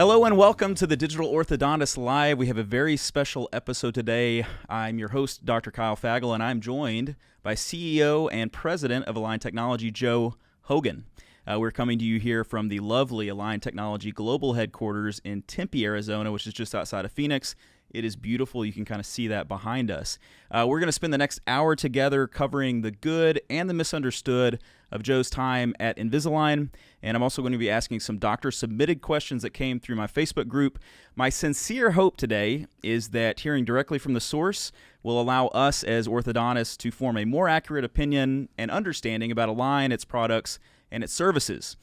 Hello and welcome to the Digital Orthodontist Live. We have a very special episode today. I'm your host, Dr. Kyle Fagel, and I'm joined by CEO and President of Align Technology, Joe Hogan. We're coming to you here from the lovely Align Technology Global Headquarters in Tempe, Arizona, which is just outside of Phoenix. It is beautiful. You can kind of see that behind us. We're going to spend the next hour together covering the good and the misunderstood of Joe's time at Invisalign. And I'm also going to be asking some doctor-submitted questions that came through my Facebook group. My sincere hope today is that hearing directly from the source will allow us as orthodontists to form a more accurate opinion and understanding about Align, its products, and its services.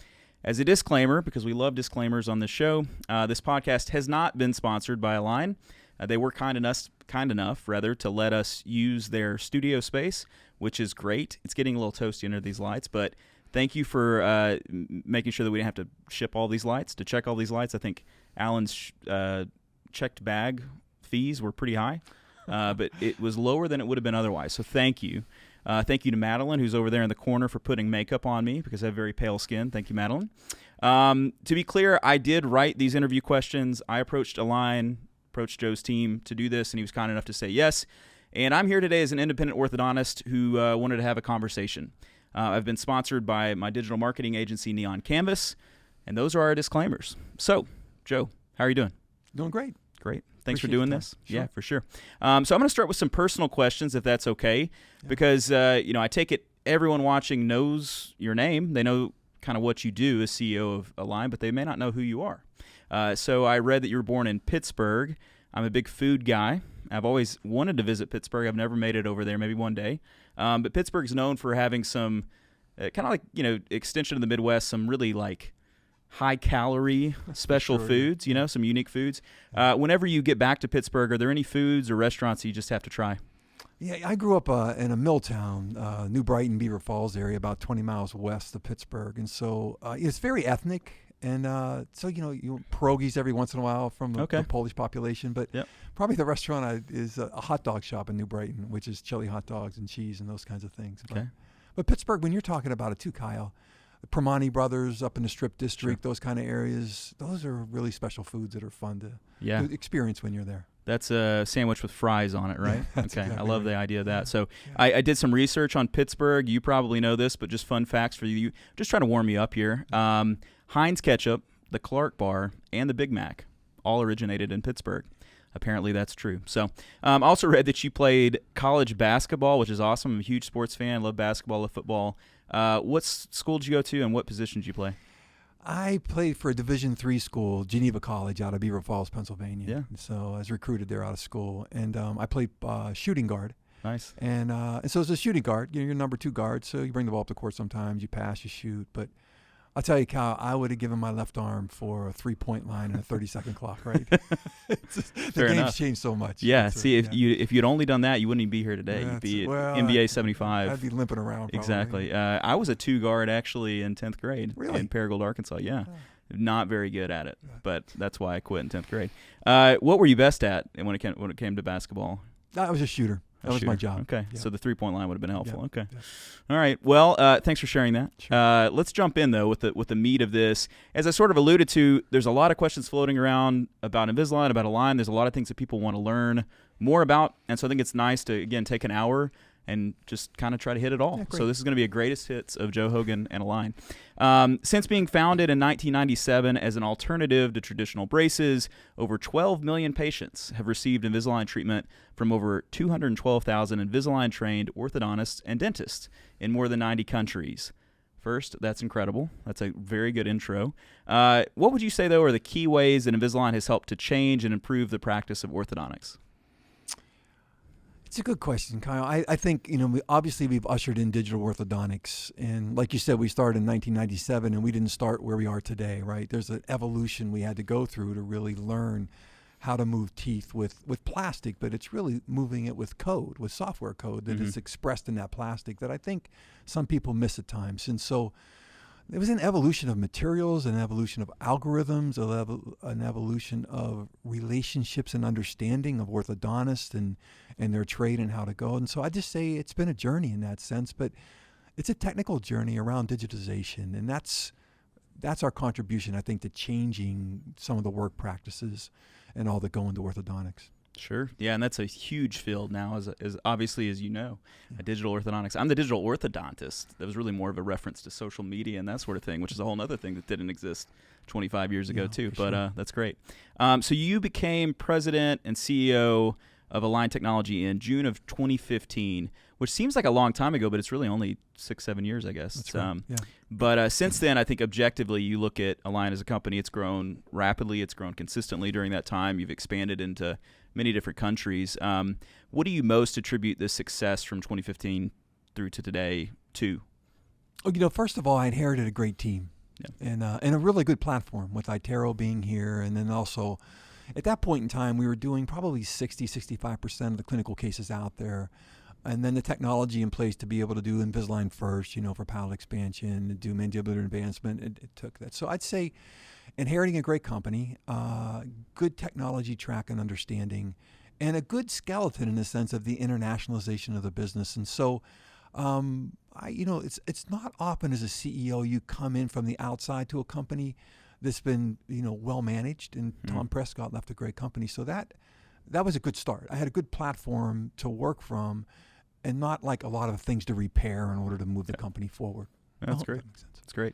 As a disclaimer, because we love disclaimers on this show, this podcast has not been sponsored by Align. They were kind enough to let us use their studio space, which is great. It's getting a little toasty under these lights, but thank you for making sure that we didn't have to ship all these lights, to check all these lights. I think Alan's checked bag fees were pretty high, but it was lower than it would have been otherwise, so thank you. Thank you to Madeline, who's over there in the corner, for putting makeup on me because I have very pale skin. Thank you, Madeline. To be clear, I did write these interview questions. I approached Joe's team to do this, and he was kind enough to say yes. And I'm here today as an independent orthodontist who wanted to have a conversation. I've been sponsored by my digital marketing agency, Neon Canvas, and those are our disclaimers. So, Joe, how are you doing? Doing great. Great. Thanks for doing this. Sure. Yeah, for sure. So I'm going to start with some personal questions, if that's okay, because I take it everyone watching knows your name. They know kind of what you do as CEO of Align, but they may not know who you are. So I read that you were born in Pittsburgh. I'm a big food guy. I've always wanted to visit Pittsburgh. I've never made it over there, maybe one day. But Pittsburgh's known for having some kind of like, extension of the Midwest, some really like high-calorie special foods, some unique foods. Whenever you get back to Pittsburgh, are there any foods or restaurants you just have to try? Yeah, I grew up in a mill town, New Brighton, Beaver Falls area, about 20 miles west of Pittsburgh. And so it's very ethnic. And so, pierogies every once in a while from the Polish population. But probably the restaurant is a hot dog shop in New Brighton, which is chili hot dogs and cheese and those kinds of things. Okay. But Pittsburgh, when you're talking about it too, Kyle, the Permani Brothers up in the Strip District, those kind of areas, those are really special foods that are fun to experience when you're there. That's a sandwich with fries on it, right? Yeah, okay, exactly I love the idea of that. So Yeah. I did some research on Pittsburgh. You probably know this, but just fun facts for you. Just trying to warm you up here. Heinz ketchup, the Clark bar, and the Big Mac all originated in Pittsburgh. Apparently that's true. So I also read that you played college basketball, which is awesome. I'm a huge sports fan. Love basketball, love football. What school did you go to, and what position did you play? I played for a Division III school, Geneva College, out of Beaver Falls, Pennsylvania. Yeah. So I was recruited there out of school, and I played shooting guard. Nice. And so as a shooting guard, you're number two guard, so you bring the ball up the court sometimes, you pass, you shoot. But I'll tell you, Kyle, I would have given my left arm for a 3-point line and a 30-second clock, right? The game's changed so much. Yeah, if you'd only done that, you wouldn't even be here today. You'd be NBA 75. I'd be limping around probably. Exactly. I was a 2-guard actually in 10th grade in Paragould, Arkansas. Yeah. Not very good at it, but that's why I quit in 10th grade. What were you best at when it came to basketball? I was a shooter. That was my job. Okay, so the 3-point line would have been helpful. Yeah. Okay, Yeah. All right. Well, thanks for sharing that. Sure. Let's jump in though with the meat of this. As I sort of alluded to, there's a lot of questions floating around about Invisalign, about Align. There's a lot of things that people want to learn more about, and so I think it's nice to again take an hour and just kind of try to hit it all. Yeah, so this is going to be a greatest hits of Joe Hogan and Align. Since being founded in 1997 as an alternative to traditional braces, over 12 million patients have received Invisalign treatment from over 212,000 Invisalign-trained orthodontists and dentists in more than 90 countries. First, that's incredible. That's a very good intro. What would you say, though, are the key ways that Invisalign has helped to change and improve the practice of orthodontics? It's a good question, Kyle. I think, we've ushered in digital orthodontics. And like you said, we started in 1997, and we didn't start where we are today, right? There's an evolution we had to go through to really learn how to move teeth with plastic, but it's really moving it with code, with software code that is expressed in that plastic that I think some people miss at times. And so there was an evolution of materials, an evolution of algorithms, an evolution of relationships and understanding of orthodontists and their trade and how to go. And so I just say it's been a journey in that sense, but it's a technical journey around digitization. And that's that's our contribution, I think, to changing some of the work practices and all that go into orthodontics. Sure. Yeah, and that's a huge field now, as obviously as you know, digital orthodontics. I'm the digital orthodontist. That was really more of a reference to social media and that sort of thing, which is a whole other thing that didn't exist 25 years ago too. But sure. That's great. So you became president and CEO of Align Technology in June of 2015, which seems like a long time ago, but it's really only 6-7 years, I guess. That's right. But since then, I think objectively, you look at Align as a company, it's grown rapidly, it's grown consistently during that time. You've expanded into many different countries. What do you most attribute the success from 2015 through to today to? Oh, first of all, I inherited a great team and a really good platform with iTero being here. And then also, at that point in time, we were doing probably 65% of the clinical cases out there. And then the technology in place to be able to do Invisalign first, for palate expansion, to do mandibular advancement, it took that. So I'd say inheriting a great company, good technology track and understanding, and a good skeleton in the sense of the internationalization of the business. And so, it's not often as a CEO you come in from the outside to a company that's been, well managed, and Tom Prescott left a great company. So that was a good start. I had a good platform to work from, and not like a lot of things to repair in order to move the company forward. That's great. That makes sense. That's great.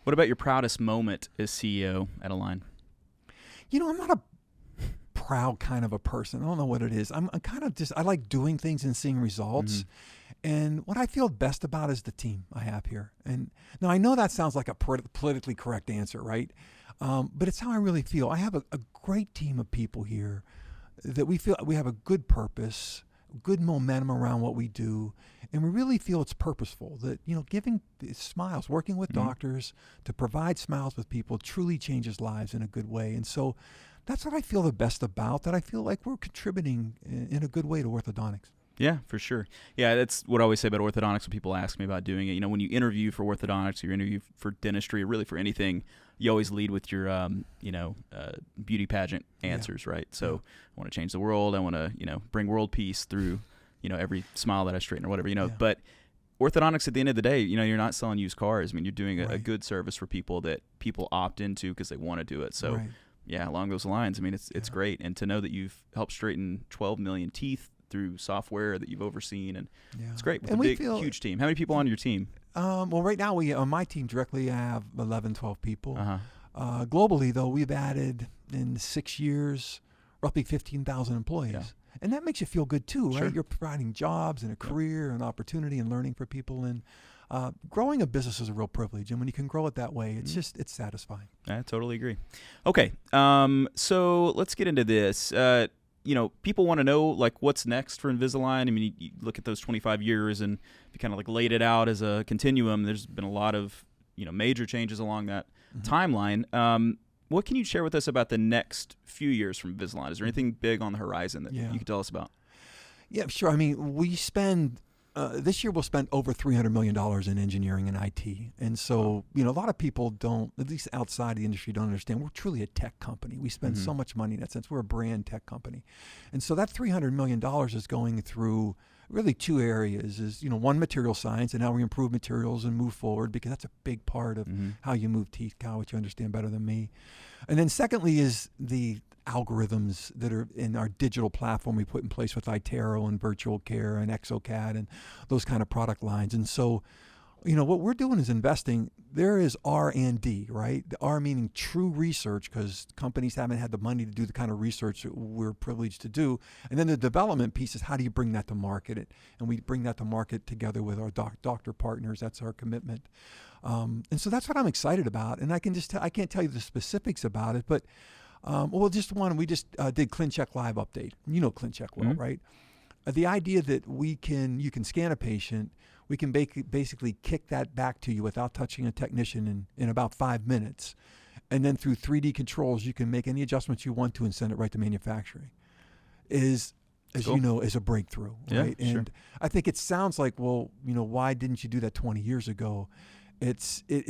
What about your proudest moment as CEO at Align? I'm not a proud kind of a person. I don't know what it is. I'm kind of I like doing things and seeing results. And what I feel best about is the team I have here. And now I know that sounds like a politically correct answer, right? But it's how I really feel. I have a great team of people here that we feel we have a good purpose, good momentum around what we do, and we really feel it's purposeful. That giving smiles, working with doctors to provide smiles with people, truly changes lives in a good way. And so, that's what I feel the best about. That I feel like we're contributing in a good way to orthodontics. Yeah, for sure. Yeah, that's what I always say about orthodontics when people ask me about doing it. When you interview for orthodontics, or you interview for dentistry, or really for anything, you always lead with your, beauty pageant answers, right? So I want to change the world. I want to, bring world peace through, every smile that I straighten or whatever, But orthodontics, at the end of the day, you're not selling used cars. I mean, you're doing a good service for people that people opt into because they want to do it. So, along those lines, I mean, it's great. And to know that you've helped straighten 12 million teeth through software that you've overseen, and it's great with a huge team. How many people on your team? Well, right now on my team directly, I have 11, 12 people. Globally, though, we've added in 6 years roughly 15,000 employees. And that makes you feel good too, right? Sure. You're providing jobs and a career and opportunity and learning for people. And growing a business is a real privilege. And when you can grow it that way, it's satisfying. I totally agree. Okay, so let's get into this. People want to know, like, what's next for Invisalign. I mean, you look at those 25 years, and if you kind of like laid it out as a continuum, there's been a lot of, major changes along that timeline. What can you share with us about the next few years from Invisalign? Is there anything big on the horizon that you can tell us about? Yeah, sure. I mean, we spend this year we'll spend over $300 million in engineering and IT. And so, a lot of people don't, at least outside the industry, don't understand we're truly a tech company. We spend so much money in that sense. We're a brand tech company. And so that $300 million is going through really two areas. Is, one, material science and how we improve materials and move forward, because that's a big part of how you move teeth, Kyle, which you understand better than me. And then secondly is the algorithms that are in our digital platform we put in place with iTero and Virtual Care and exocad and those kind of product lines. And so, what we're doing is investing. There is R&D, right? The R meaning true research, because companies haven't had the money to do the kind of research that we're privileged to do. And then the development piece is how do you bring that to market? And we bring that to market together with our doctor partners. That's our commitment. And so that's what I'm excited about. And I can't tell you the specifics about it, but we just did ClinCheck Live update. You know ClinCheck well, right? The idea that you can scan a patient, we can basically kick that back to you without touching a technician in about 5 minutes. And then through 3D controls, you can make any adjustments you want to and send it right to manufacturing. Is a breakthrough, right? Yeah, and I think it sounds like, well, why didn't you do that 20 years ago? It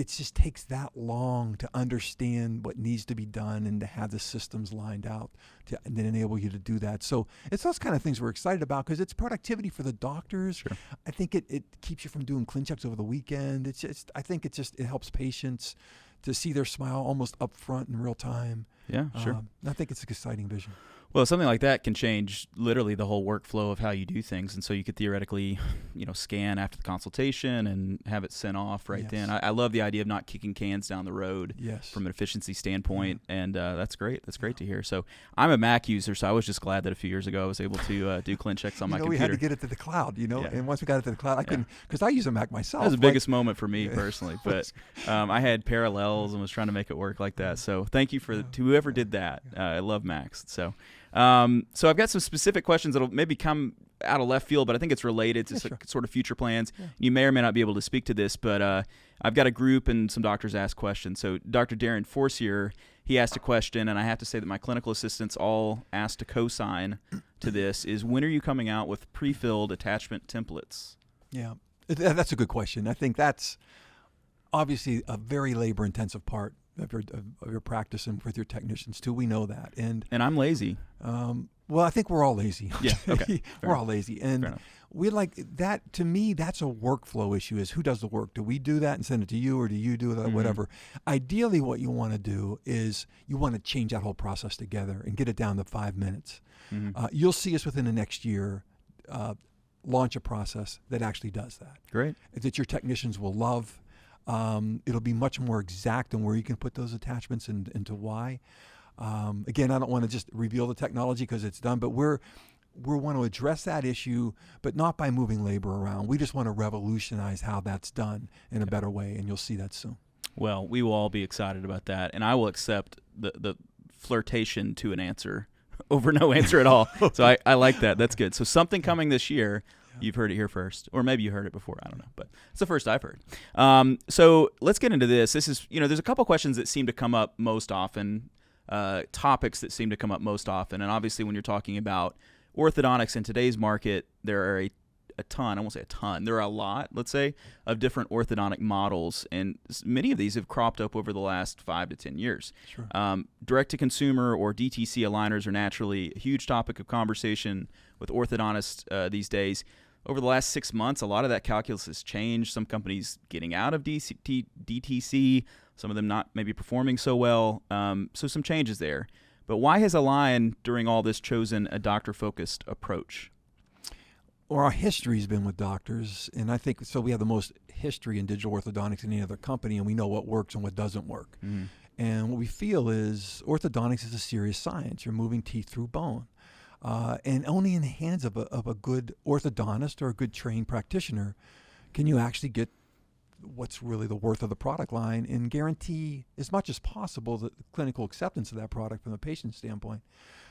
just takes that long to understand what needs to be done and to have the systems lined out to then enable you to do that. So it's those kind of things we're excited about, because it's productivity for the doctors. Sure. I think it keeps you from doing ClinChecks over the weekend. I think it helps patients to see their smile almost up front in real time. Yeah, sure. I think it's an exciting vision. Well, something like that can change literally the whole workflow of how you do things. And so you could theoretically, scan after the consultation and have it sent off right then. I love the idea of not kicking cans down the road from an efficiency standpoint. Yeah. And that's great. That's great to hear. So I'm a Mac user, so I was just glad that a few years ago I was able to do ClinChecks on my computer. We had to get it to the cloud, and once we got it to the cloud, I couldn't, because I use a Mac myself. That was the biggest moment for me personally. But I had parallels and was trying to make it work like that. So thank you to whoever did that. I love Macs. So I've got some specific questions that'll maybe come out of left field, but I think it's related to sort of future plans. Yeah. You may or may not be able to speak to this, but I've got a group and some doctors ask questions. So Dr. Darren Forcier, he asked a question, and I have to say that my clinical assistants all asked to co-sign to this, is when are you coming out with pre-filled attachment templates? Yeah, that's a good question. I think that's obviously a very labor-intensive part of your practice and with your technicians too. We know that, and I'm lazy. Well, I think we're all lazy. Yeah, okay. We're all lazy, and we like that. To me, that's a workflow issue. Is who does the work? Do we do that and send it to you, or do you do that? Whatever. Ideally, what you want to do is you want to change that whole process together and get it down to 5 minutes. You'll see us within the next year launch a process that actually does that. Great. That your technicians will love. It'll be much more exact on where you can put those attachments and to why. Again, I don't want to just reveal the technology because it's done, but we want to address that issue, but not by moving labor around. We just want to revolutionize how that's done in a better way, and you'll see that soon. Well, we will all be excited about that, and I will accept the flirtation to an answer over no answer at all. So I like that. That's good. So something coming this year. You've heard it here first, or maybe you heard it before. I don't know, but it's the first I've heard. So let's get into this. This is, there's a couple questions that seem to come up most often, topics that seem to come up most often. And obviously when you're talking about orthodontics in today's market, there are a ton, I won't say a ton, there are a lot, let's say, of different orthodontic models. And many of these have cropped up over the last 5 to 10 years. Sure. Direct-to-consumer or DTC aligners are naturally a huge topic of conversation with orthodontists these days. Over the last 6 months, a lot of that calculus has changed. Some companies getting out of DTC, some of them not maybe performing so well. So some changes there. But why has Align, during all this, chosen a doctor-focused approach? Well, our history has been with doctors, and I think so. We have the most history in digital orthodontics than any other company, and we know what works and what doesn't work. And what we feel is orthodontics is a serious science. You're moving teeth through bone. And only in the hands of a good orthodontist or a good trained practitioner can you actually get what's really the worth of the product line and guarantee as much as possible the clinical acceptance of that product from a patient standpoint.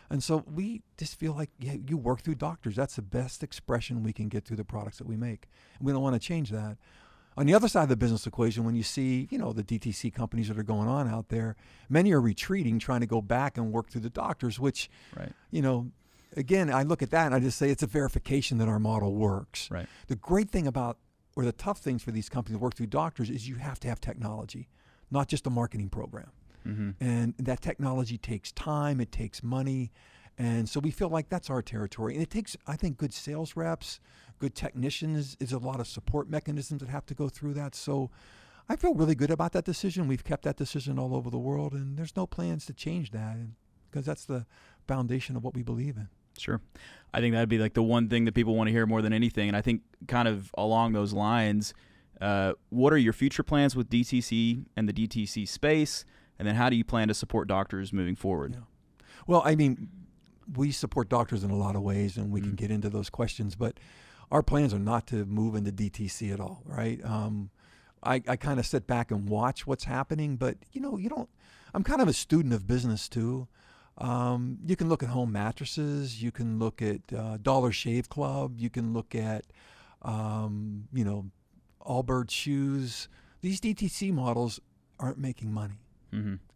And so we just feel like you work through doctors. That's the best expression we can get through the products that we make. And we don't want to change that. On the other side of the business equation, when you see, the DTC companies that are going on out there, many are retreating, trying to go back and work through the doctors, which, again, I look at that and I just say it's a verification that our model works. Right. The great thing about, or the tough things for these companies to work through doctors is you have to have technology, not just a marketing program. And that technology takes time, it takes money. And so we feel like that's our territory. And it takes, I think, good sales reps, good technicians. There's a lot of support mechanisms that have to go through that. So I feel really good about that decision. We've kept that decision all over the world, and there's no plans to change that because that's the foundation of what we believe in. Sure. I think that'd be like the one thing that people want to hear more than anything. And I think kind of along those lines, what are your future plans with DTC and the DTC space? And then how do you plan to support doctors moving forward? Yeah. Well, I mean, we support doctors in a lot of ways, and we can get into those questions, but our plans are not to move into DTC at all, right? I kind of sit back and watch what's happening, but, I'm kind of a student of business too. You can look at home mattresses, you can look at Dollar Shave Club, you can look at, Allbirds shoes. These DTC models aren't making money.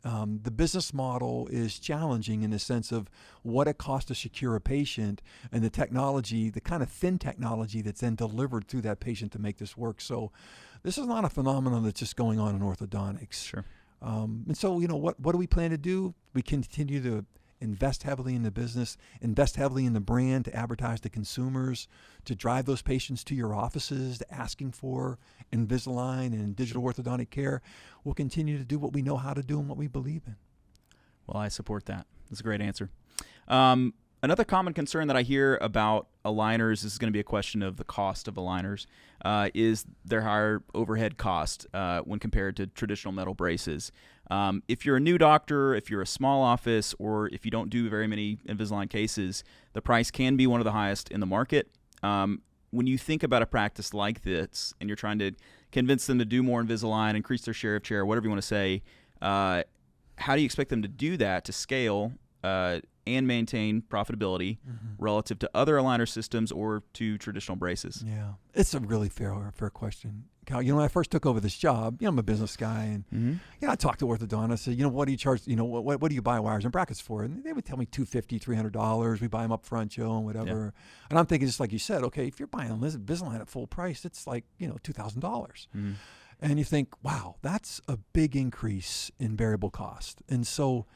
The business model is challenging in the sense of what it costs to secure a patient and the technology, the kind of thin technology that's then delivered through that patient to make this work. So this is not a phenomenon that's just going on in orthodontics. Sure. And so, what do we plan to do? We continue to invest heavily in the business, invest heavily in the brand to advertise to consumers, to drive those patients to your offices, to asking for Invisalign and digital orthodontic care, we'll continue to do what we know how to do and what we believe in. Well, I support that. That's a great answer. Another common concern that I hear about aligners, this is going to be a question of the cost of aligners, is their higher overhead cost when compared to traditional metal braces. If you're a new doctor, if you're a small office, or if you don't do very many Invisalign cases, the price can be one of the highest in the market. When you think about a practice like this and you're trying to convince them to do more Invisalign, increase their share of chair, whatever you want to say, how do you expect them to do that to scale and maintain profitability relative to other aligner systems or to traditional braces? Yeah, it's a really fair question. Kyle, when I first took over this job, I'm a business guy, and I talked to orthodontists. I said, what do you charge? What do you buy wires and brackets for? And they would tell me $250, $300. We buy them up front, Joe, and whatever. Yeah. And I'm thinking, just like you said, okay, if you're buying Invisalign at full price, it's like $2,000. And you think, wow, that's a big increase in variable cost. And so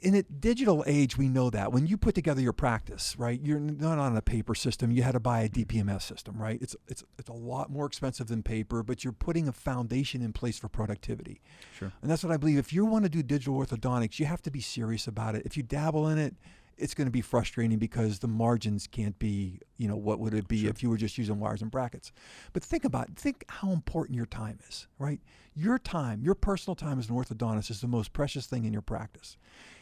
in a digital age, we know that when you put together your practice, right, you're not on a paper system. You had to buy a DPMS system, right? It's a lot more expensive than paper, but you're putting a foundation in place for productivity. Sure. And that's what I believe. If you want to do digital orthodontics, you have to be serious about it. If you dabble in it, it's going to be frustrating because the margins can't be, what would it be if you were just using wires and brackets. But think how important your time is, right? Your time, your personal time as an orthodontist is the most precious thing in your practice.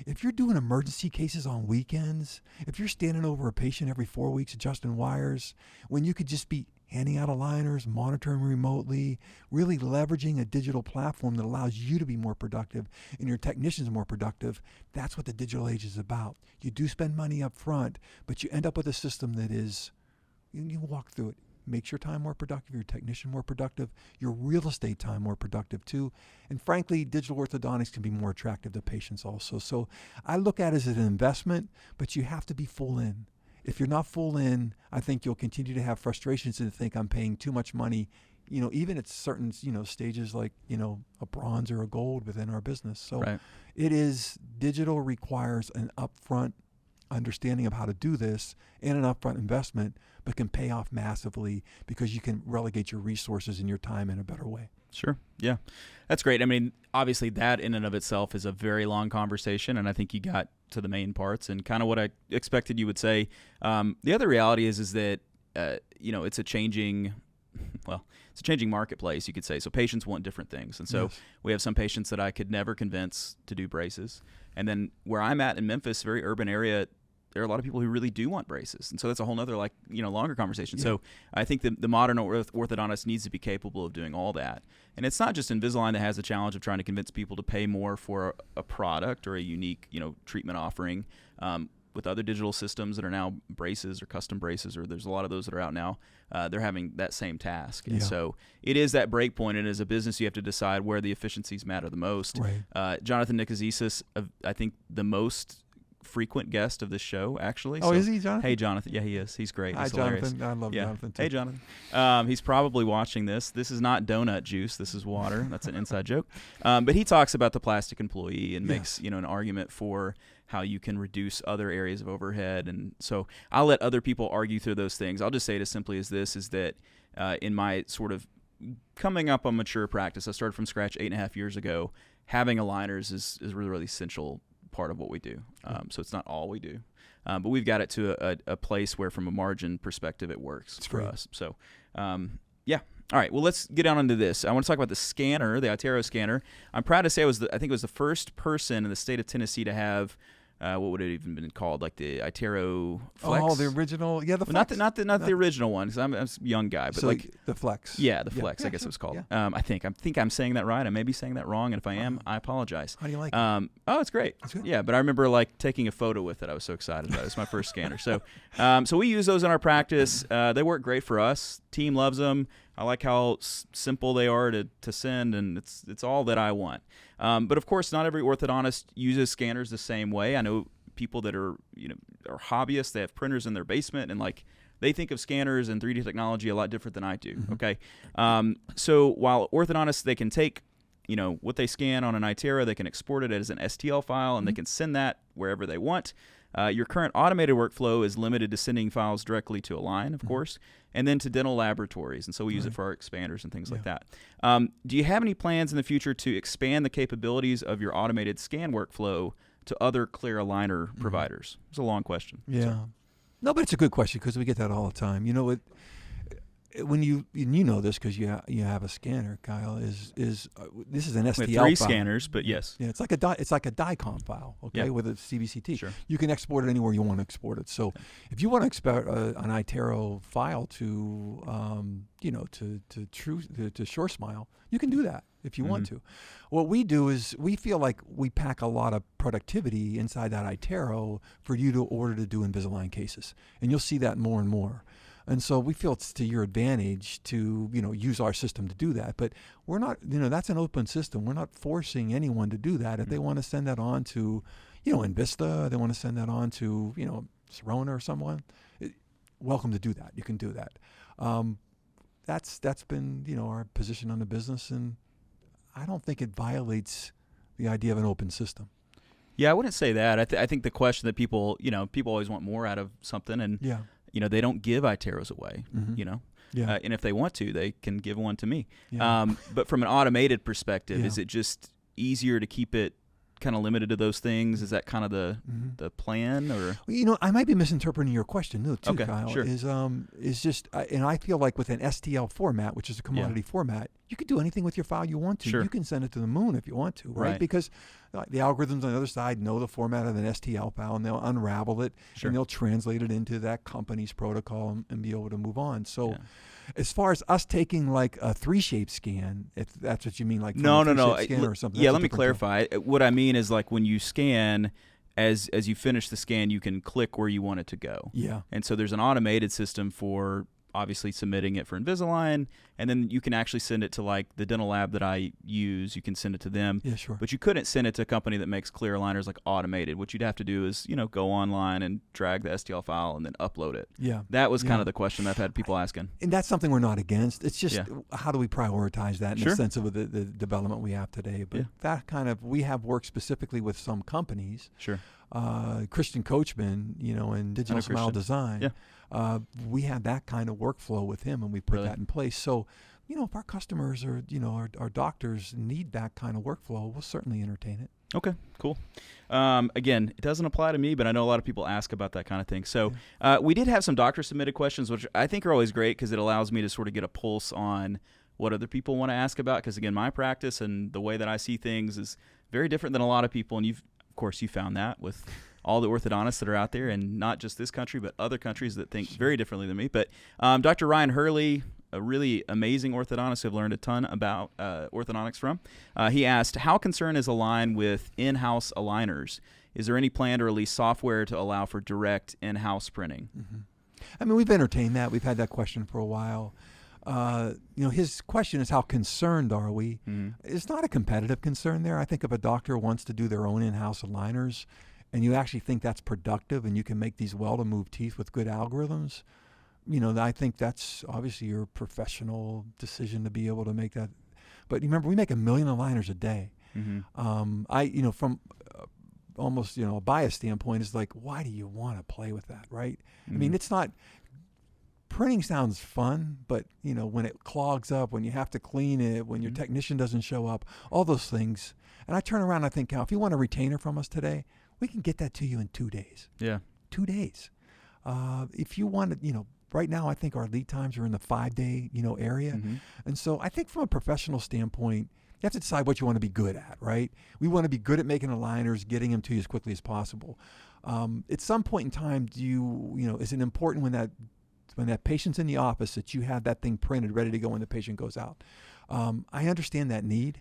If you're doing emergency cases on weekends, if you're standing over a patient every 4 weeks adjusting wires, when you could just be handing out aligners, monitoring remotely, really leveraging a digital platform that allows you to be more productive and your technicians more productive, that's what the digital age is about. You do spend money up front, but you end up with a system that is, you walk through it, makes your time more productive, your technician more productive, your real estate time more productive too. And frankly, digital orthodontics can be more attractive to patients also. So I look at it as an investment, but you have to be full in. If you're not full in, I think you'll continue to have frustrations and think I'm paying too much money, even at certain, stages like, a bronze or a gold within our business. So digital requires an upfront understanding of how to do this and an upfront investment, but can pay off massively because you can relegate your resources and your time in a better way. Sure. Yeah. That's great. I mean, obviously that in and of itself is a very long conversation, and I think you got to the main parts and kind of what I expected you would say. The other reality is that, it's a changing marketplace, you could say. So patients want different things. And so we have some patients that I could never convince to do braces. And then where I'm at in Memphis, very urban area, there are a lot of people who really do want braces. And so that's a whole nother longer conversation. Yeah. So I think the modern orthodontist needs to be capable of doing all that. And it's not just Invisalign that has the challenge of trying to convince people to pay more for a product or a unique, treatment offering. With other digital systems that are now braces or custom braces, or there's a lot of those that are out now, they're having that same task. And so it is that break point. And as a business, you have to decide where the efficiencies matter the most. Right. Jonathan Nicozisis, I think the most frequent guest of this show, actually. Oh, so, is he, Jonathan? Hey, Jonathan. Yeah, he is. He's great. Hi, He's Jonathan. Hilarious. I love Jonathan, too. Hey, Jonathan. He's probably watching this. This is not donut juice. This is water. That's an inside joke. But he talks about the plastic employee and makes, an argument for how you can reduce other areas of overhead. And so I'll let other people argue through those things. I'll just say it as simply as this, is that in my sort of coming up on mature practice, I started from scratch 8.5 years ago. Having aligners is really, really essential part of what we do. So it's not all we do, but we've got it to a place where from a margin perspective, it works for us. So, All right, well, let's get down into this. I want to talk about the scanner, the iTero scanner. I'm proud to say I think it was the first person in the state of Tennessee to have what would it even been called, like the iTero Flex? Oh, the original, the Flex. Not the original one, because I'm a young guy, but so like the Flex. Yeah, the Flex, I guess it was called. Yeah. I think I'm saying that right. I may be saying that wrong, and if I am, I apologize. How do you like it? Oh, it's great. It's good. Yeah, but I remember like taking a photo with it. I was so excited about it. It's my first scanner. So we use those in our practice. They work great for us. Team loves them. I like how simple they are to send, and it's all that I want. But of course, not every orthodontist uses scanners the same way. I know people that are hobbyists. They have printers in their basement, and like they think of scanners and 3D technology a lot different than I do. Mm-hmm. Okay, so while orthodontists, they can take what they scan on an iTero, they can export it as an STL file, and they can send that wherever they want. Your current automated workflow is limited to sending files directly to Align, of course, and then to dental laboratories. And so we use it for our expanders and things like that. Do you have any plans in the future to expand the capabilities of your automated scan workflow to other clear aligner providers? It's a long question. Yeah. So. No, but it's a good question because we get that all the time. When you know this because you have a scanner, Kyle, this is an STL We have 3 file. scanners, but yes. Yeah, it's like a DICOM file, okay, with a CBCT. Sure. You can export it anywhere you want to export it. So if you want to export an iTero file to SureSmile, you can do that if you want to. What we do is we feel like we pack a lot of productivity inside that iTero for you to order to do Invisalign cases, and you'll see that more and more. And so we feel it's to your advantage to, use our system to do that. But we're not, that's an open system. We're not forcing anyone to do that. If they want to send that on to, Envista, they want to send that on to, Sirona or someone, welcome to do that. You can do that. That's been, our position on the business. And I don't think it violates the idea of an open system. Yeah, I wouldn't say that. I think the question that people always want more out of something. And they don't give iTeros away, and if they want to, they can give one to me. But from an automated perspective, is it just easier to keep it kind of limited to those things? Is that kind of the plan, or? Well, I might be misinterpreting your question too, okay, Kyle. Sure. Is just, and I feel like with an STL format, which is a commodity format, you can do anything with your file you want to. Sure. You can send it to the moon if you want to, right? Because the algorithms on the other side know the format of an STL file, and they'll unravel it, and they'll translate it into that company's protocol and be able to move on. So. As far as us taking like a 3-shape scan, if that's what you mean, like no, scan or something. Yeah, let me clarify. What I mean is like when you scan, as you finish the scan, you can click where you want it to go. Yeah. And so there's an automated system for obviously submitting it for Invisalign, and then you can actually send it to like the dental lab that I use. You can send it to them. Yeah, sure. But you couldn't send it to a company that makes clear aligners like automated. What you'd have to do is, go online and drag the STL file and then upload it. Yeah. That was kind of the question I've had people asking. And that's something we're not against. It's just how do we prioritize that in the sense of the development we have today. But that we have worked specifically with some companies. Sure. Christian Coachman, in Digital Smile Design. Yeah. We have that kind of workflow with him, and we put that in place. So, if our customers or our doctors need that kind of workflow, we'll certainly entertain it. Okay, cool. Again, it doesn't apply to me, but I know a lot of people ask about that kind of thing. So we did have some doctor-submitted questions, which I think are always great because it allows me to sort of get a pulse on what other people want to ask about. Because, again, my practice and the way that I see things is very different than a lot of people, and of course, you found that with all the orthodontists that are out there, and not just this country, but other countries that think very differently than me. But Dr. Ryan Hurley, a really amazing orthodontist I've learned a ton about orthodontics from, he asked, how concerned is Align with in-house aligners? Is there any plan to release software to allow for direct in-house printing? I mean, we've entertained that. We've had that question for a while. His question is, how concerned are we? It's not a competitive concern there. I think if a doctor wants to do their own in-house aligners and you actually think that's productive and you can make these well-to-move teeth with good algorithms, I think that's obviously your professional decision to be able to make that. But remember, we make 1 million aligners a day. From almost, a bias standpoint, is like, why do you want to play with that, right? I mean, it's not... Printing sounds fun, but when it clogs up, when you have to clean it, when your technician doesn't show up, all those things. And I turn around and I think, Cal, if you want a retainer from us today, we can get that to you in 2 days. Yeah. 2 days. If you want to, right now I think our lead times are in the 5-day, area. And so I think from a professional standpoint, you have to decide what you want to be good at, right? We want to be good at making aligners, getting them to you as quickly as possible. At some point in time, is it important when that patient's in the office that you have that thing printed ready to go when the patient goes out? I understand that need,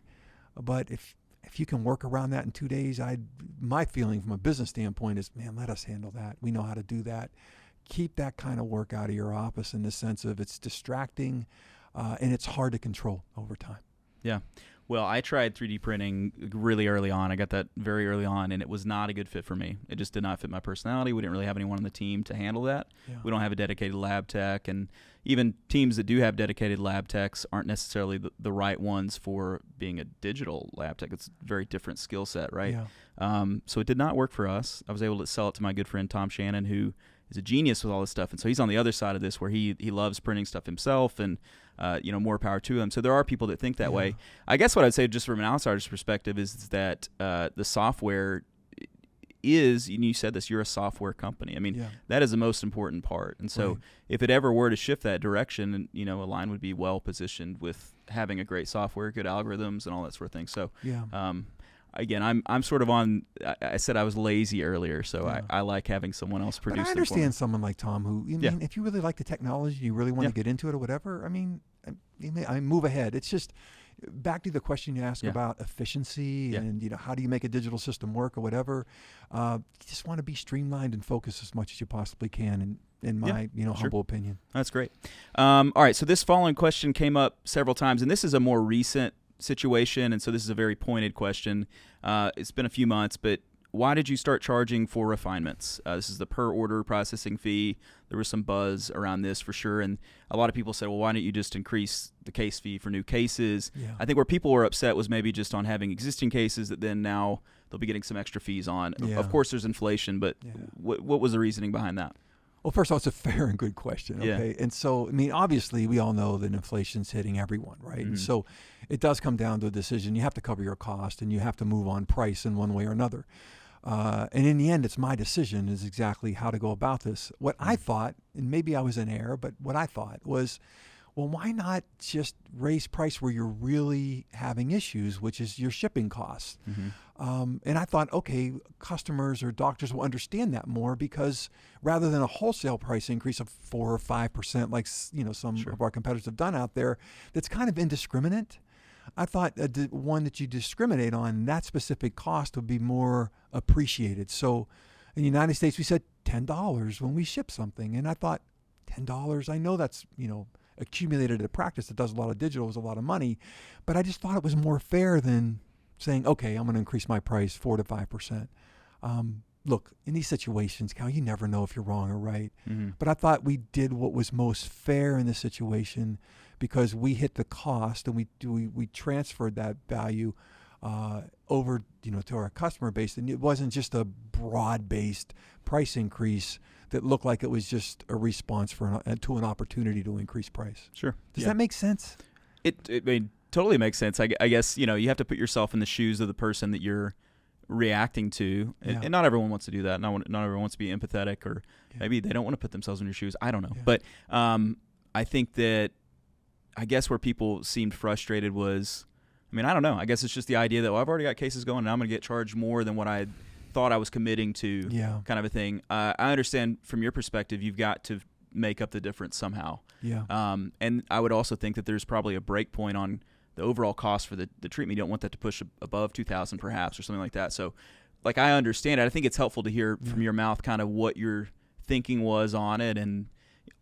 but if you can work around that in 2 days, my feeling from a business standpoint is, man, let us handle that. We know how to do that. Keep that kind of work out of your office in the sense of it's distracting and it's hard to control over time. Yeah. Well, I tried 3D printing really early on. I got that very early on, and it was not a good fit for me. It just did not fit my personality. We didn't really have anyone on the team to handle that. Yeah. We don't have a dedicated lab tech, and even teams that do have dedicated lab techs aren't necessarily the right ones for being a digital lab tech. It's a very different skill set, right? Yeah. So it did not work for us. I was able to sell it to my good friend Tom Shannon, who is a genius with all this stuff, and so he's on the other side of this where he loves printing stuff himself, and more power to him. So there are people that think that way. I guess what I'd say, just from an outsider's perspective, is that the software is, and you said this, you're a software company. I mean, that is the most important part. And so if it ever were to shift that direction, Align would be well positioned with having a great software, good algorithms, and all that sort of thing. So again, I'm sort of on. I said I was lazy earlier, so I like having someone else produce. But I understand someone like Tom who, if you really like the technology, you really want to get into it or whatever. I mean, I move ahead. It's just back to the question you asked about efficiency and how do you make a digital system work or whatever. You just want to be streamlined and focused as much as you possibly can. In my humble opinion. That's great. All right, so this following question came up several times, and this is a more recent situation, and so this is a very pointed question. It's been a few months, but why did you start charging for refinements? This is the per order processing fee. There was some buzz around this for sure, and a lot of people said, well, why don't you just increase the case fee for new cases? I think where people were upset was maybe just on having existing cases that then now they'll be getting some extra fees on. Of course there's inflation, but what was the reasoning behind that? Well, first of all, it's a fair and good question, okay? And so, I mean, obviously, we all know that inflation's hitting everyone, right? And so it does come down to a decision. You have to cover your cost, and you have to move on price in one way or another. And in the end, it's my decision is exactly how to go about this. What I thought, and maybe I was in error, but what I thought was, well, why not just raise price where you're really having issues, which is your shipping costs? And I thought, okay, customers or doctors will understand that more because rather than a wholesale price increase of 4 or 5%, like some of our competitors have done out there, that's kind of indiscriminate. I thought the one that you discriminate on, that specific cost would be more appreciated. So in the United States, we said $10 when we ship something. And I thought, $10, I know that's, accumulated a practice that does a lot of digital is a lot of money, but I just thought it was more fair than saying, okay, I'm going to increase my price 4 to 5%. Look, in these situations, Cal, you never know if you're wrong or right. But I thought we did what was most fair in this situation because we hit the cost and we transferred that value over to our customer base, and it wasn't just a broad-based price increase that looked like it was just a response to an opportunity to increase price. Sure. Does that make sense? It totally makes sense. I guess you have to put yourself in the shoes of the person that you're reacting to, and not everyone wants to do that. Not everyone wants to be empathetic, or maybe they don't want to put themselves in your shoes. I don't know, but I think that where people seemed frustrated was, I don't know. I guess it's just the idea that I've already got cases going, and I'm going to get charged more than what I thought I was committing to, kind of a thing. I understand from your perspective, you've got to make up the difference somehow. And I would also think that there's probably a break point on the overall cost for the treatment. You don't want that to push above $2,000 perhaps or something like that. So I understand it. I think it's helpful to hear from your mouth kind of what your thinking was on it. And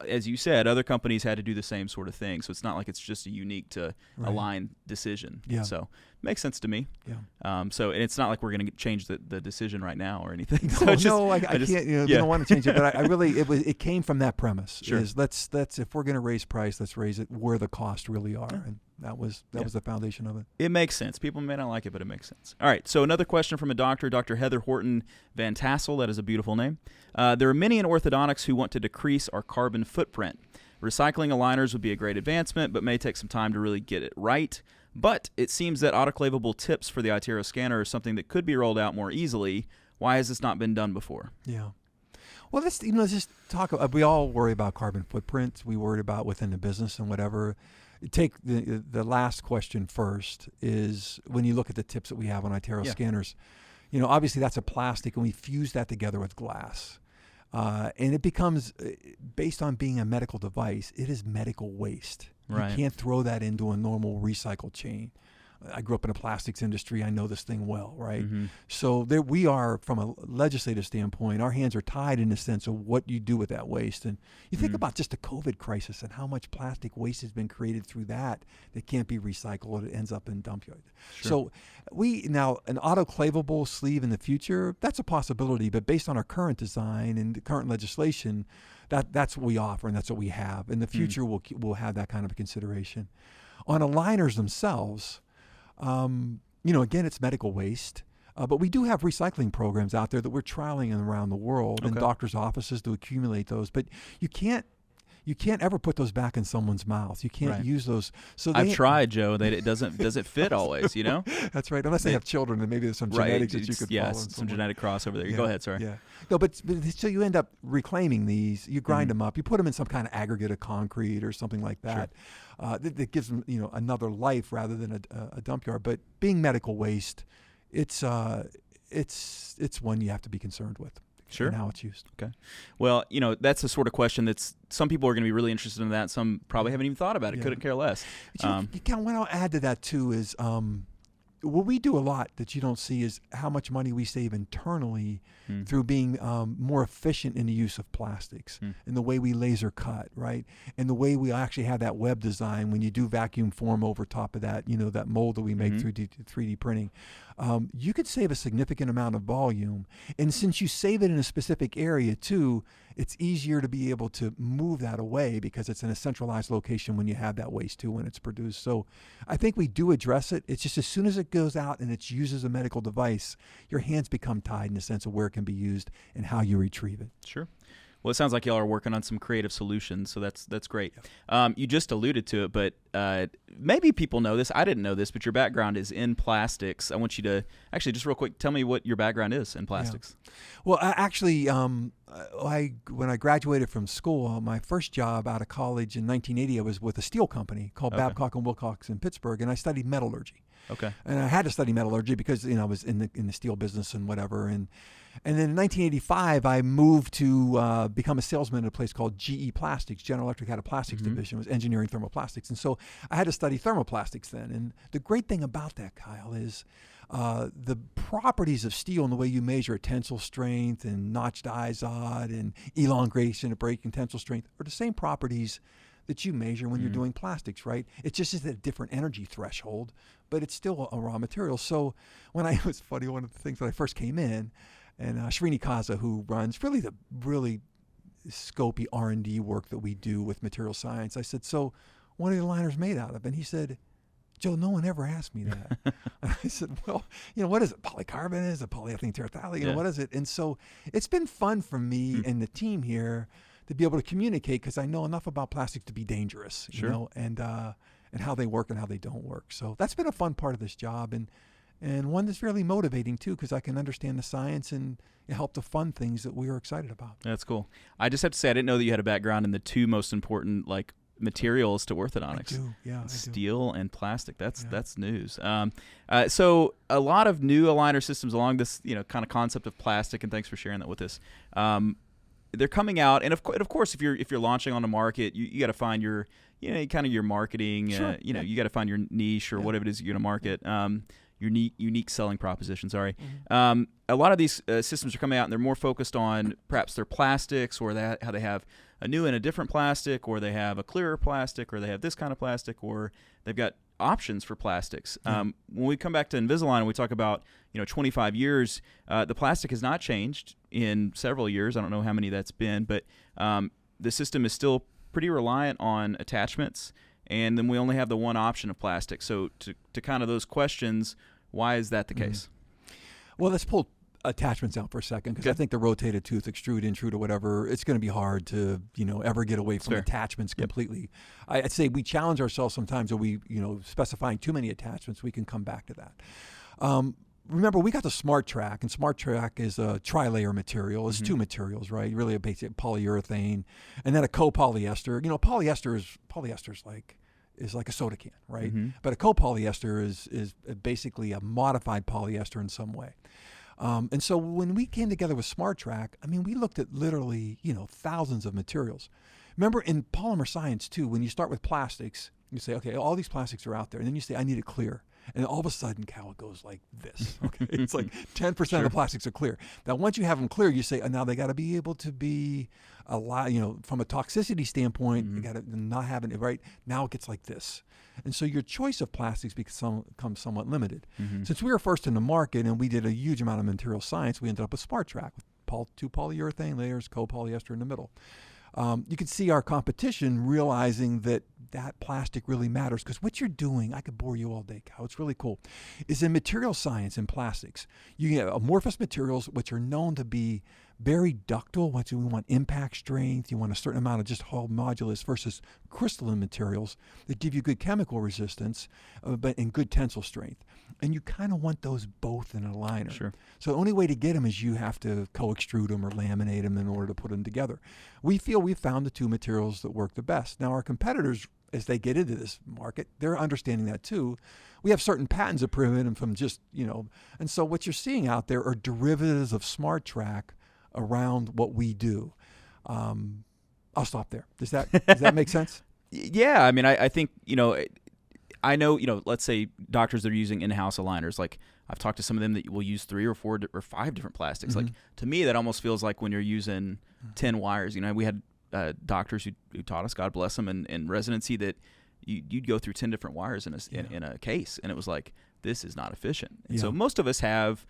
as you said, other companies had to do the same sort of thing. So it's not like it's just a unique to Align decision. So it makes sense to me. And it's not like we're going to change the decision right now or anything. So I can't. We don't want to change it. But I really, it came from that premise. Is let's if we're going to raise price, let's raise it where the costs really are. And that was the foundation of it. It makes sense. People may not like it, but it makes sense. All right. So another question from a doctor, Dr. Heather Horton Van Tassel. That is a beautiful name. There are many in orthodontics who want to decrease our carbon footprint. Recycling aligners would be a great advancement, but may take some time to really get it right. But it seems that autoclavable tips for the iTero scanner are something that could be rolled out more easily. Why has this not been done before? Well, let's just talk. We all worry about carbon footprint. We worry about within the business and whatever. Take the last question first. Is when you look at the tips that we have on iTero scanners, obviously that's a plastic, and we fuse that together with glass. And it becomes, based on being a medical device, it is medical waste. You can't throw that into a normal recycle chain. I grew up in the plastics industry. I know this thing well, right? Mm-hmm. So there we are, from a legislative standpoint, our hands are tied in the sense of what you do with that waste. And you think about just the COVID crisis and how much plastic waste has been created through that can't be recycled. It ends up in dump yard. Sure. So now an autoclavable sleeve in the future, that's a possibility. But based on our current design and the current legislation, that's what we offer and that's what we have. In the future, we'll have that kind of a consideration. On aligners themselves, again, it's medical waste, but we do have recycling programs out there that we're trialing around the world in doctors' offices to accumulate those. But you can't ever put those back in someone's mouth. You can't use those. So I've tried, Joe. It doesn't fit always. You know. That's right. Unless they have children, then maybe there's some genetics that you could follow. Yes, some genetic crossover there. Go ahead. Sorry. Yeah. No, but so you end up reclaiming these. You grind them up. You put them in some kind of aggregate of concrete or something like that. Sure. That gives them another life rather than a dump yard. But being medical waste, it's one you have to be concerned with. Sure. And how it's used. Okay. Well, that's the sort of question that's some people are going to be really interested in that. Some probably haven't even thought about it. Couldn't care less. What I'll add to that too is what we do a lot that you don't see is how much money we save internally through being more efficient in the use of plastics and the way we laser cut, right? And the way we actually have that web design when you do vacuum form over top of that, that mold that we make through 3D printing. You could save a significant amount of volume. And since you save it in a specific area too, it's easier to be able to move that away because it's in a centralized location when you have that waste too when it's produced. So I think we do address it. It's just as soon as it goes out and it's used as a medical device, your hands become tied in the sense of where it can be used and how you retrieve it. Sure. Well, it sounds like y'all are working on some creative solutions, so that's great. You just alluded to it, but maybe people know this. I didn't know this, but your background is in plastics. I want you to actually just real quick tell me what your background is in plastics. Yeah. Well, actually, when I graduated from school, my first job out of college in 1980, I was with a steel company called Babcock & Wilcox in Pittsburgh, and I studied metallurgy. Okay. And I had to study metallurgy because I was in the steel business and whatever. And then in 1985, I moved to become a salesman at a place called GE Plastics. General Electric had a plastics division, was engineering thermoplastics. And so I had to study thermoplastics then. And the great thing about that, Kyle, is the properties of steel and the way you measure tensile strength and notched izod and elongation of breaking tensile strength are the same properties that you measure when you're doing plastics, right? It just is at a different energy threshold, but it's still a raw material. So it was funny, one of the things when I first came in, and Srini Kaza, who runs the really scopy R&D work that we do with material science, I said, so what are the liners made out of? And he said, Joe, no one ever asked me that. I said, well, what is it? Polycarbonate? Is it polyethylene terephthalate? What is it? And so it's been fun for me and the team here to be able to communicate because I know enough about plastics to be dangerous, and how they work and how they don't work. So that's been a fun part of this job and one that's fairly motivating too because I can understand the science and help to fund things that we are excited about. That's cool. I just have to say I didn't know that you had a background in the two most important materials to orthodontics. I do, yeah. Steel and plastic. That's news. So a lot of new aligner systems along this kind of concept of plastic, and thanks for sharing that with us. They're coming out, and of course, if you're launching on the market, you got to find your kind of your marketing. Sure. You got to find your niche or whatever it is you're going to market. Your unique selling proposition. Sorry. A lot of these systems are coming out, and they're more focused on perhaps their plastics or how they have a new and a different plastic, or they have a clearer plastic, or they have this kind of plastic, or they've got options for plastics. When we come back to Invisalign and we talk about 25 years, the plastic has not changed in several years. I don't know how many that's been, but the system is still pretty reliant on attachments, and then we only have the one option of plastic. So to kind of those questions, why is that the case? Well, let's pull attachments out for a second because I think the rotated tooth, extrude, intrude, or whatever, it's going to be hard to ever get away from attachments completely. I'd say we challenge ourselves sometimes, or we specifying too many attachments. We can come back to that. Remember, we got the Smart Track, and Smart Track is a tri-layer material. It's two materials, right? Really a basic polyurethane, and then a copolyester. Polyester is like a soda can, right? But a copolyester is basically a modified polyester in some way. And so when we came together with Smart Track, we looked at literally, thousands of materials. Remember in polymer science too, when you start with plastics, you say, okay, all these plastics are out there. And then you say, I need it clear. And all of a sudden, Cal, it goes like this. Okay, it's like 10% of the plastics are clear. Now, once you have them clear, you say, now they got to be able to be a lot. From a toxicity standpoint, you got to not having it right. Now it gets like this, and so your choice of plastics becomes somewhat limited. Since we were first in the market and we did a huge amount of material science, we ended up with SmartTrack with 2 polyurethane layers, copolyester in the middle. You can see our competition realizing that plastic really matters, because what you're doing, I could bore you all day, Cal, it's really cool, is in material science and plastics. You get amorphous materials, which are known to be very ductile, which we want impact strength, you want a certain amount of just Hall modulus, versus crystalline materials that give you good chemical resistance, but in good tensile strength. And you kind of want those both in a liner. Sure. So the only way to get them is you have to co-extrude them or laminate them in order to put them together. We feel we've found the 2 materials that work the best. Now our competitors, as they get into this market, they're understanding that too. We have certain patents that prevent them from just, and so what you're seeing out there are derivatives of SmartTrack around what we do. I'll stop there. Does that make sense? Yeah. I mean, I think, I know, let's say doctors that are using in-house aligners, like I've talked to some of them that will use 3 or 4 or 5 different plastics. Like, to me, that almost feels like when you're using 10 wires. We had doctors who taught us, God bless them, in residency, that you'd go through 10 different wires in a case, and it was like, this is not efficient. And so most of us have,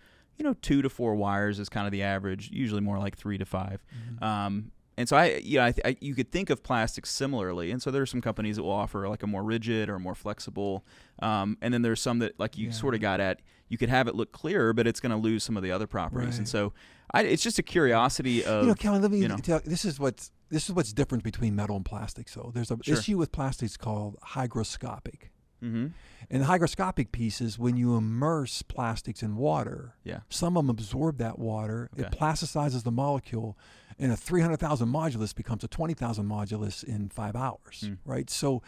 2 to 4 wires is kind of the average, usually more like 3 to 5. And so you could think of plastics similarly. And so there are some companies that will offer like a more rigid or more flexible. And then there's some that, like you sort of got at, you could have it look clearer, but it's going to lose some of the other properties. Right. And so it's just a curiosity of, Kelly, let me tell you, this is what's different between metal and plastic. So there's an issue with plastics called hygroscopic. And the hygroscopic piece is when you immerse plastics in water, some of them absorb that water, it plasticizes the molecule, and a 300,000 modulus becomes a 20,000 modulus in 5 hours, right? So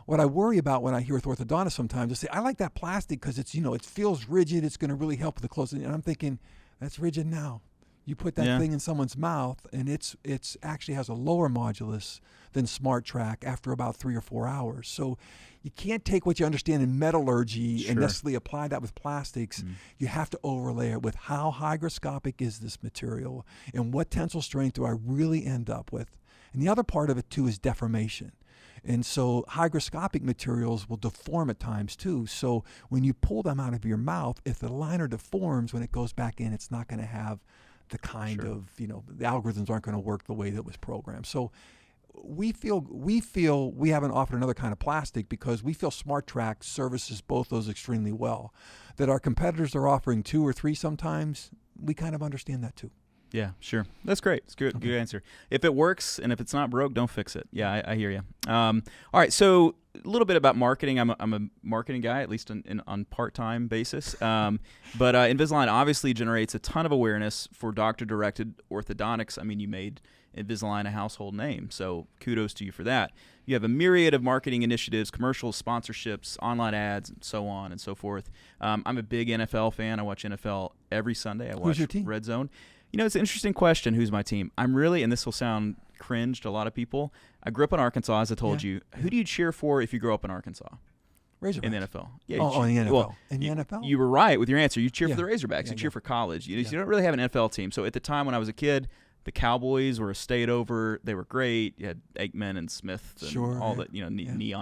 what I worry about when I hear with orthodontists sometimes, they say, I like that plastic because it's, it feels rigid, it's going to really help with the closing. And I'm thinking, that's rigid now. You put that thing in someone's mouth, and it's actually has a lower modulus than SmartTrack after about 3 or 4 hours. So you can't take what you understand in metallurgy and necessarily apply that with plastics. You have to overlay it with how hygroscopic is this material and what tensile strength do I really end up with. And the other part of it too is deformation. And so hygroscopic materials will deform at times too. So when you pull them out of your mouth, if the liner deforms when it goes back in, it's not going to have the kind of, the algorithms aren't going to work the way that was programmed. So we feel we haven't offered another kind of plastic because we feel SmartTrack services both those extremely well. That our competitors are offering 2 or 3 sometimes, we kind of understand that too. Yeah, sure. That's great. It's good. Okay. Good answer. If it works and if it's not broke, don't fix it. Yeah, I hear you. All right. So a little bit about marketing. I'm a marketing guy, at least on part-time basis. But Invisalign obviously generates a ton of awareness for doctor-directed orthodontics. I mean, you made Invisalign a household name, so kudos to you for that. You have a myriad of marketing initiatives, commercials, sponsorships, online ads, and so on and so forth. I'm a big NFL fan. I watch NFL every Sunday. I watch Who's your team? Red Zone. It's an interesting question, who's my team? I'm really, and this will sound cringe to a lot of people, I grew up in Arkansas, as I told you. Who do you cheer for if you grow up in Arkansas? Razorbacks. In the NFL. Yeah, in the NFL. Well, in the NFL? You were right with your answer. You cheer for the Razorbacks. You cheer for college. You don't really have an NFL team. So at the time when I was a kid, the Cowboys were a state over. They were great. You had Aikman and Smith and all that, Neon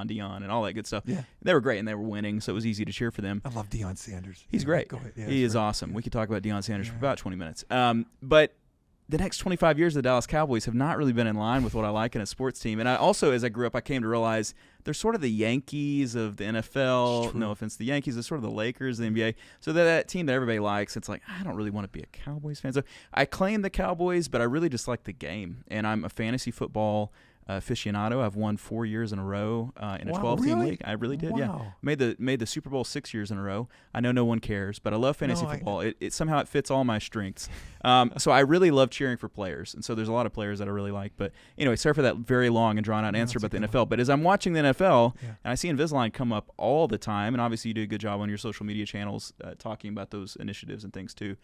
Deion and all that good stuff. Yeah. They were great, and they were winning, so it was easy to cheer for them. I love Deion Sanders. He's great. Go ahead. He is awesome. We could talk about Deion Sanders for about 20 minutes. But the next 25 years of the Dallas Cowboys have not really been in line with what I like in a sports team. And I also, as I grew up, I came to realize they're sort of the Yankees of the NFL. No offense to the Yankees. They're sort of the Lakers of the NBA. So they're that team that everybody likes. It's like, I don't really want to be a Cowboys fan. So I claim the Cowboys, but I really just like the game. And I'm a fantasy football aficionado. I've won 4 years in a row in a 12-team league. I really did. Yeah, made the Super Bowl 6 years in a row. I know no one cares, but I love fantasy football. It somehow it fits all my strengths. So I really love cheering for players, and so there's a lot of players that I really like. But anyway, sorry for that very long and drawn out answer about the NFL. But as I'm watching the NFL and I see Invisalign come up all the time, and obviously you do a good job on your social media channels talking about those initiatives and things too.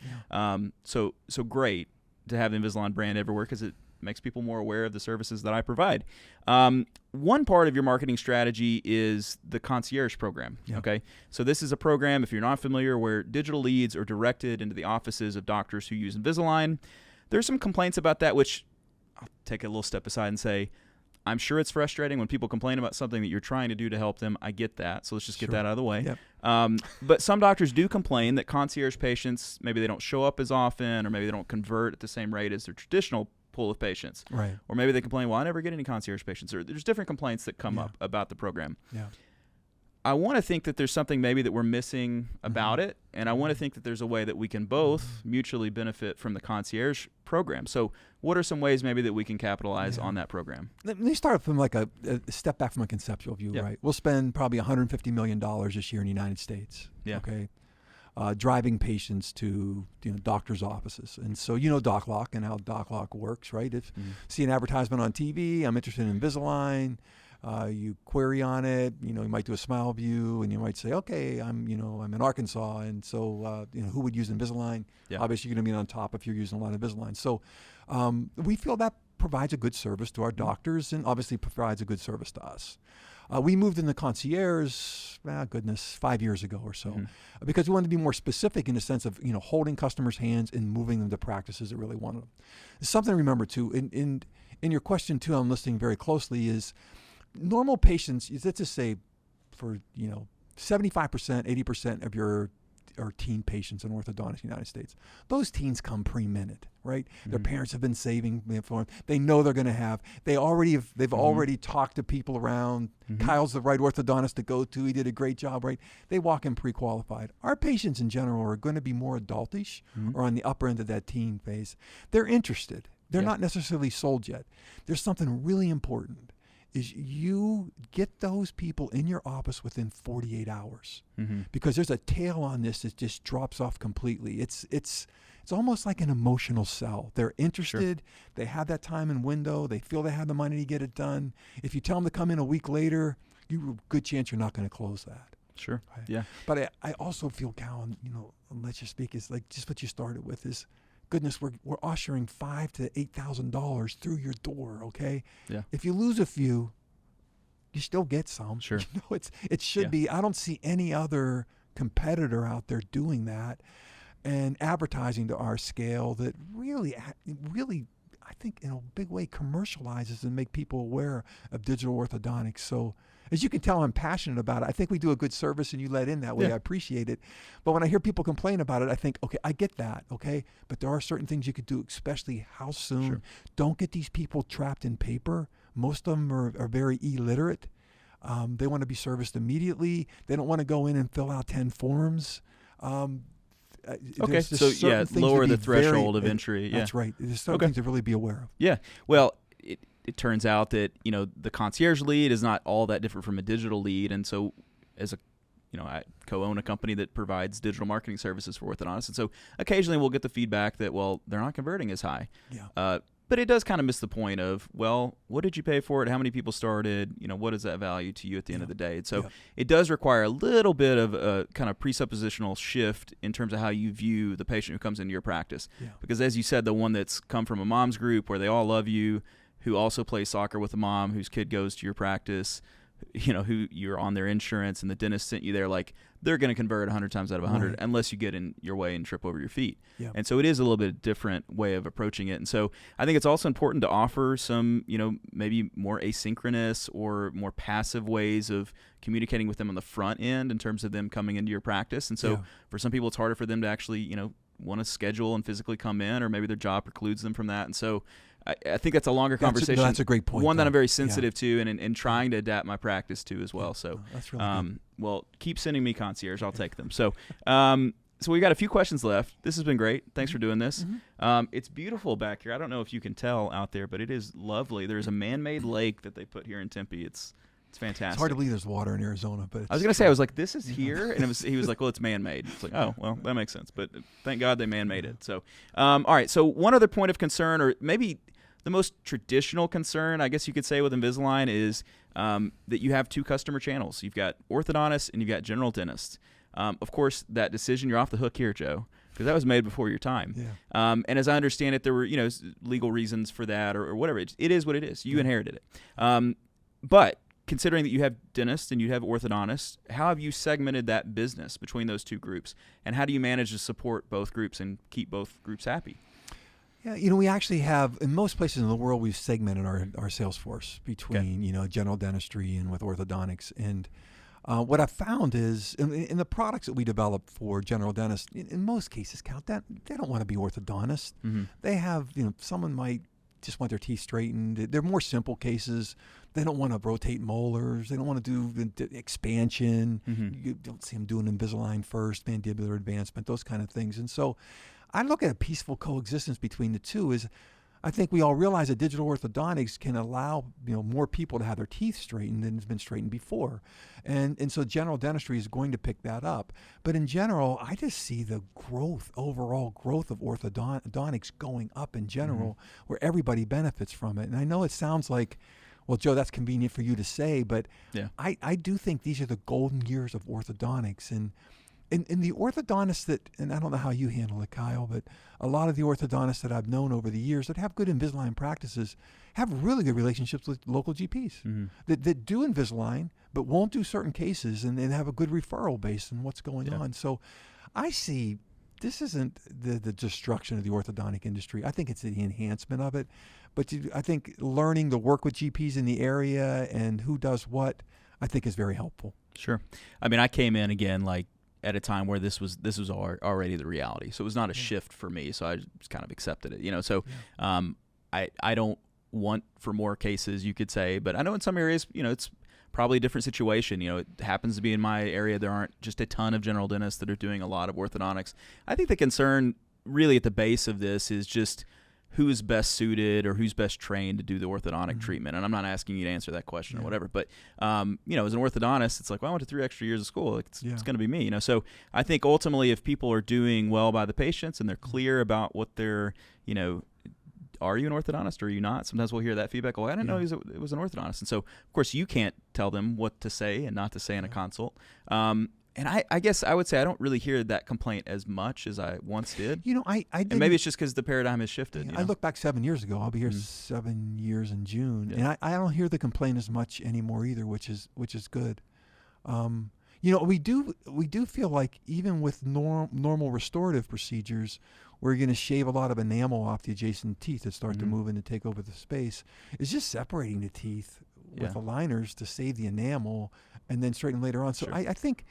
So great to have the Invisalign brand everywhere because it makes people more aware of the services that I provide. One part of your marketing strategy is the concierge program. Yeah. Okay, so this is a program, if you're not familiar, where digital leads are directed into the offices of doctors who use Invisalign. There's some complaints about that, which I'll take a little step aside and say, I'm sure it's frustrating when people complain about something that you're trying to do to help them. I get that. So let's just get that out of the way. Yep. But some doctors do complain that concierge patients, maybe they don't show up as often, or maybe they don't convert at the same rate as their traditional pool of patients. Right. Or maybe they complain, well, I never get any concierge patients. Or there's different complaints that come up about the program. Yeah. I want to think that there's something maybe that we're missing about it, and I want to think that there's a way that we can both mutually benefit from the concierge program. So what are some ways maybe that we can capitalize on that program? Let me start from like a step back from a conceptual view, right? We'll spend probably $150 million this year in the United States, okay, driving patients to doctors' offices. And so DocLock and how DocLock works, right? If you see an advertisement on TV, I'm interested in Invisalign, you query on it, you might do a smile view, and you might say, okay, I'm in Arkansas, and so, who would use Invisalign? Yeah. Obviously, you're going to be on top if you're using a lot of Invisalign. So we feel that provides a good service to our doctors and obviously provides a good service to us. We moved into concierge, 5 years ago or so, because we wanted to be more specific in the sense of, holding customers' hands and moving them to practices that really wanted them. There's something to remember, too. In your question, too, I'm listening very closely, is normal patients, let's just say for, 75%, 80% of your teen patients in orthodontics in the United States, those teens come pre-minted, right? Their parents have been saving for them. They know they're going to have. They've already talked to people around. Kyle's the right orthodontist to go to. He did a great job, right? They walk in pre-qualified. Our patients in general are going to be more adultish or on the upper end of that teen phase. They're interested. They're not necessarily sold yet. There's something really important. Is you get those people in your office within 48 hours, because there's a tail on this that just drops off completely. It's almost like an emotional sell. They're interested. They have that time and window. They feel they have the money to get it done. If you tell them to come in a week later, you have a good chance you're not going to close that. Sure. Right? Yeah. But I also feel, Cal, let's just speak, is like just what you started with is, goodness, we're ushering $5,000 to $8,000 through your door. Okay. Yeah. If you lose a few, you still get some. Sure. It should be. I don't see any other competitor out there doing that and advertising to our scale that really, I think in a big way commercializes and make people aware of digital orthodontics. So as you can tell, I'm passionate about it. I think we do a good service and you let in that way. I appreciate it. But when I hear people complain about it, I think, okay, I get that, okay? But there are certain things you could do, especially how soon. Sure. Don't get these people trapped in paper. Most of them are very illiterate. They want to be serviced immediately. They don't want to go in and fill out 10 forms. Okay, so lower the threshold of entry. That's right. There's certain things to really be aware of. Yeah. Well, it turns out that the concierge lead is not all that different from a digital lead, and so as a I co-own a company that provides digital marketing services for orthodontists, and so occasionally we'll get the feedback that they're not converting as high. Yeah. But it does kind of miss the point of, what did you pay for it? How many people started? What is that value to you at the end of the day? And so it does require a little bit of a kind of presuppositional shift in terms of how you view the patient who comes into your practice. Yeah. Because as you said, the one that's come from a mom's group where they all love you, who also plays soccer with a mom whose kid goes to your practice, who you're on their insurance and the dentist sent you there, they're going to convert 100 times out of 100 unless you get in your way and trip over your feet. Yeah. And so it is a little bit different way of approaching it. And so I think it's also important to offer some, maybe more asynchronous or more passive ways of communicating with them on the front end in terms of them coming into your practice. And so for some people, it's harder for them to actually, want to schedule and physically come in, or maybe their job precludes them from that. And so I think that's a longer conversation. That's a great point. One that I'm very sensitive to and trying to adapt my practice to as well. So that's really good. Well, keep sending me concierge. I'll take them. So so we've got a few questions left. This has been great. Thanks for doing this. It's beautiful back here. I don't know if you can tell out there, but it is lovely. There's a man-made lake that they put here in Tempe. It's fantastic. It's hard to believe there's water in Arizona, but I was going to say, I was like, this is here? And he was like, well, it's man-made. It's like, oh, well, that makes sense. But thank God they man-made it. So, all right. So one other point of concern, or maybe the most traditional concern, I guess you could say, with Invisalign is that you have two customer channels. You've got orthodontists and you've got general dentists. Of course, that decision, you're off the hook here, Joe. because that was made before your time. Yeah. And as I understand it, there were legal reasons for that or whatever. It is what it is. You inherited it. But considering that you have dentists and you have orthodontists, how have you segmented that business between those two groups? And how do you manage to support both groups and keep both groups happy? Yeah, we actually have, in most places in the world, we've segmented our sales force between, general dentistry and with orthodontics. And what I've found is in the products that we develop for general dentists, in most cases, they don't want to be orthodontists. Mm-hmm. They have, someone might just want their teeth straightened. They're more simple cases. They don't want to rotate molars. They don't want to do the expansion. Mm-hmm. You don't see them doing Invisalign first, mandibular advancement, those kind of things. And so I look at a peaceful coexistence between the two. I think we all realize that digital orthodontics can allow more people to have their teeth straightened than has been straightened before, and so general dentistry is going to pick that up. But in general, I just see the overall growth of orthodontics going up in general, where everybody benefits from it. And I know it sounds like, well, Joe, that's convenient for you to say, but I do think these are the golden years of orthodontics. And the orthodontists and I don't know how you handle it, Kyle, but a lot of the orthodontists that I've known over the years that have good Invisalign practices have really good relationships with local GPs that do Invisalign but won't do certain cases and have a good referral base in what's going on. So I see this isn't the destruction of the orthodontic industry. I think it's the enhancement of it. But I think learning to work with GPs in the area and who does what, I think is very helpful. Sure. I mean, I came in again at a time where this was already the reality, so it was not a shift for me. So I just kind of accepted it, So I don't want for more cases, you could say, but I know in some areas, it's probably a different situation. It happens to be in my area there aren't just a ton of general dentists that are doing a lot of orthodontics. I think the concern really at the base of this is just who's best suited or who's best trained to do the orthodontic treatment. And I'm not asking you to answer that question or whatever, but, as an orthodontist, it's like, well, I went to 3 extra years of school. It's going to be me, So I think ultimately if people are doing well by the patients and they're clear about what they're, are you an orthodontist or are you not? Sometimes we'll hear that feedback. Well, I didn't know it was an orthodontist. And so, of course, you can't tell them what to say and not to say in a consult. And I guess I would say I don't really hear that complaint as much as I once did. And maybe it's just because the paradigm has shifted. I look back 7 years ago. I'll be here 7 years in June, and I don't hear the complaint as much anymore either, which is good. We do feel like even with normal restorative procedures, we're going to shave a lot of enamel off the adjacent teeth that start to move in to take over the space. It's just separating the teeth with aligners to save the enamel and then straighten later on. So I think.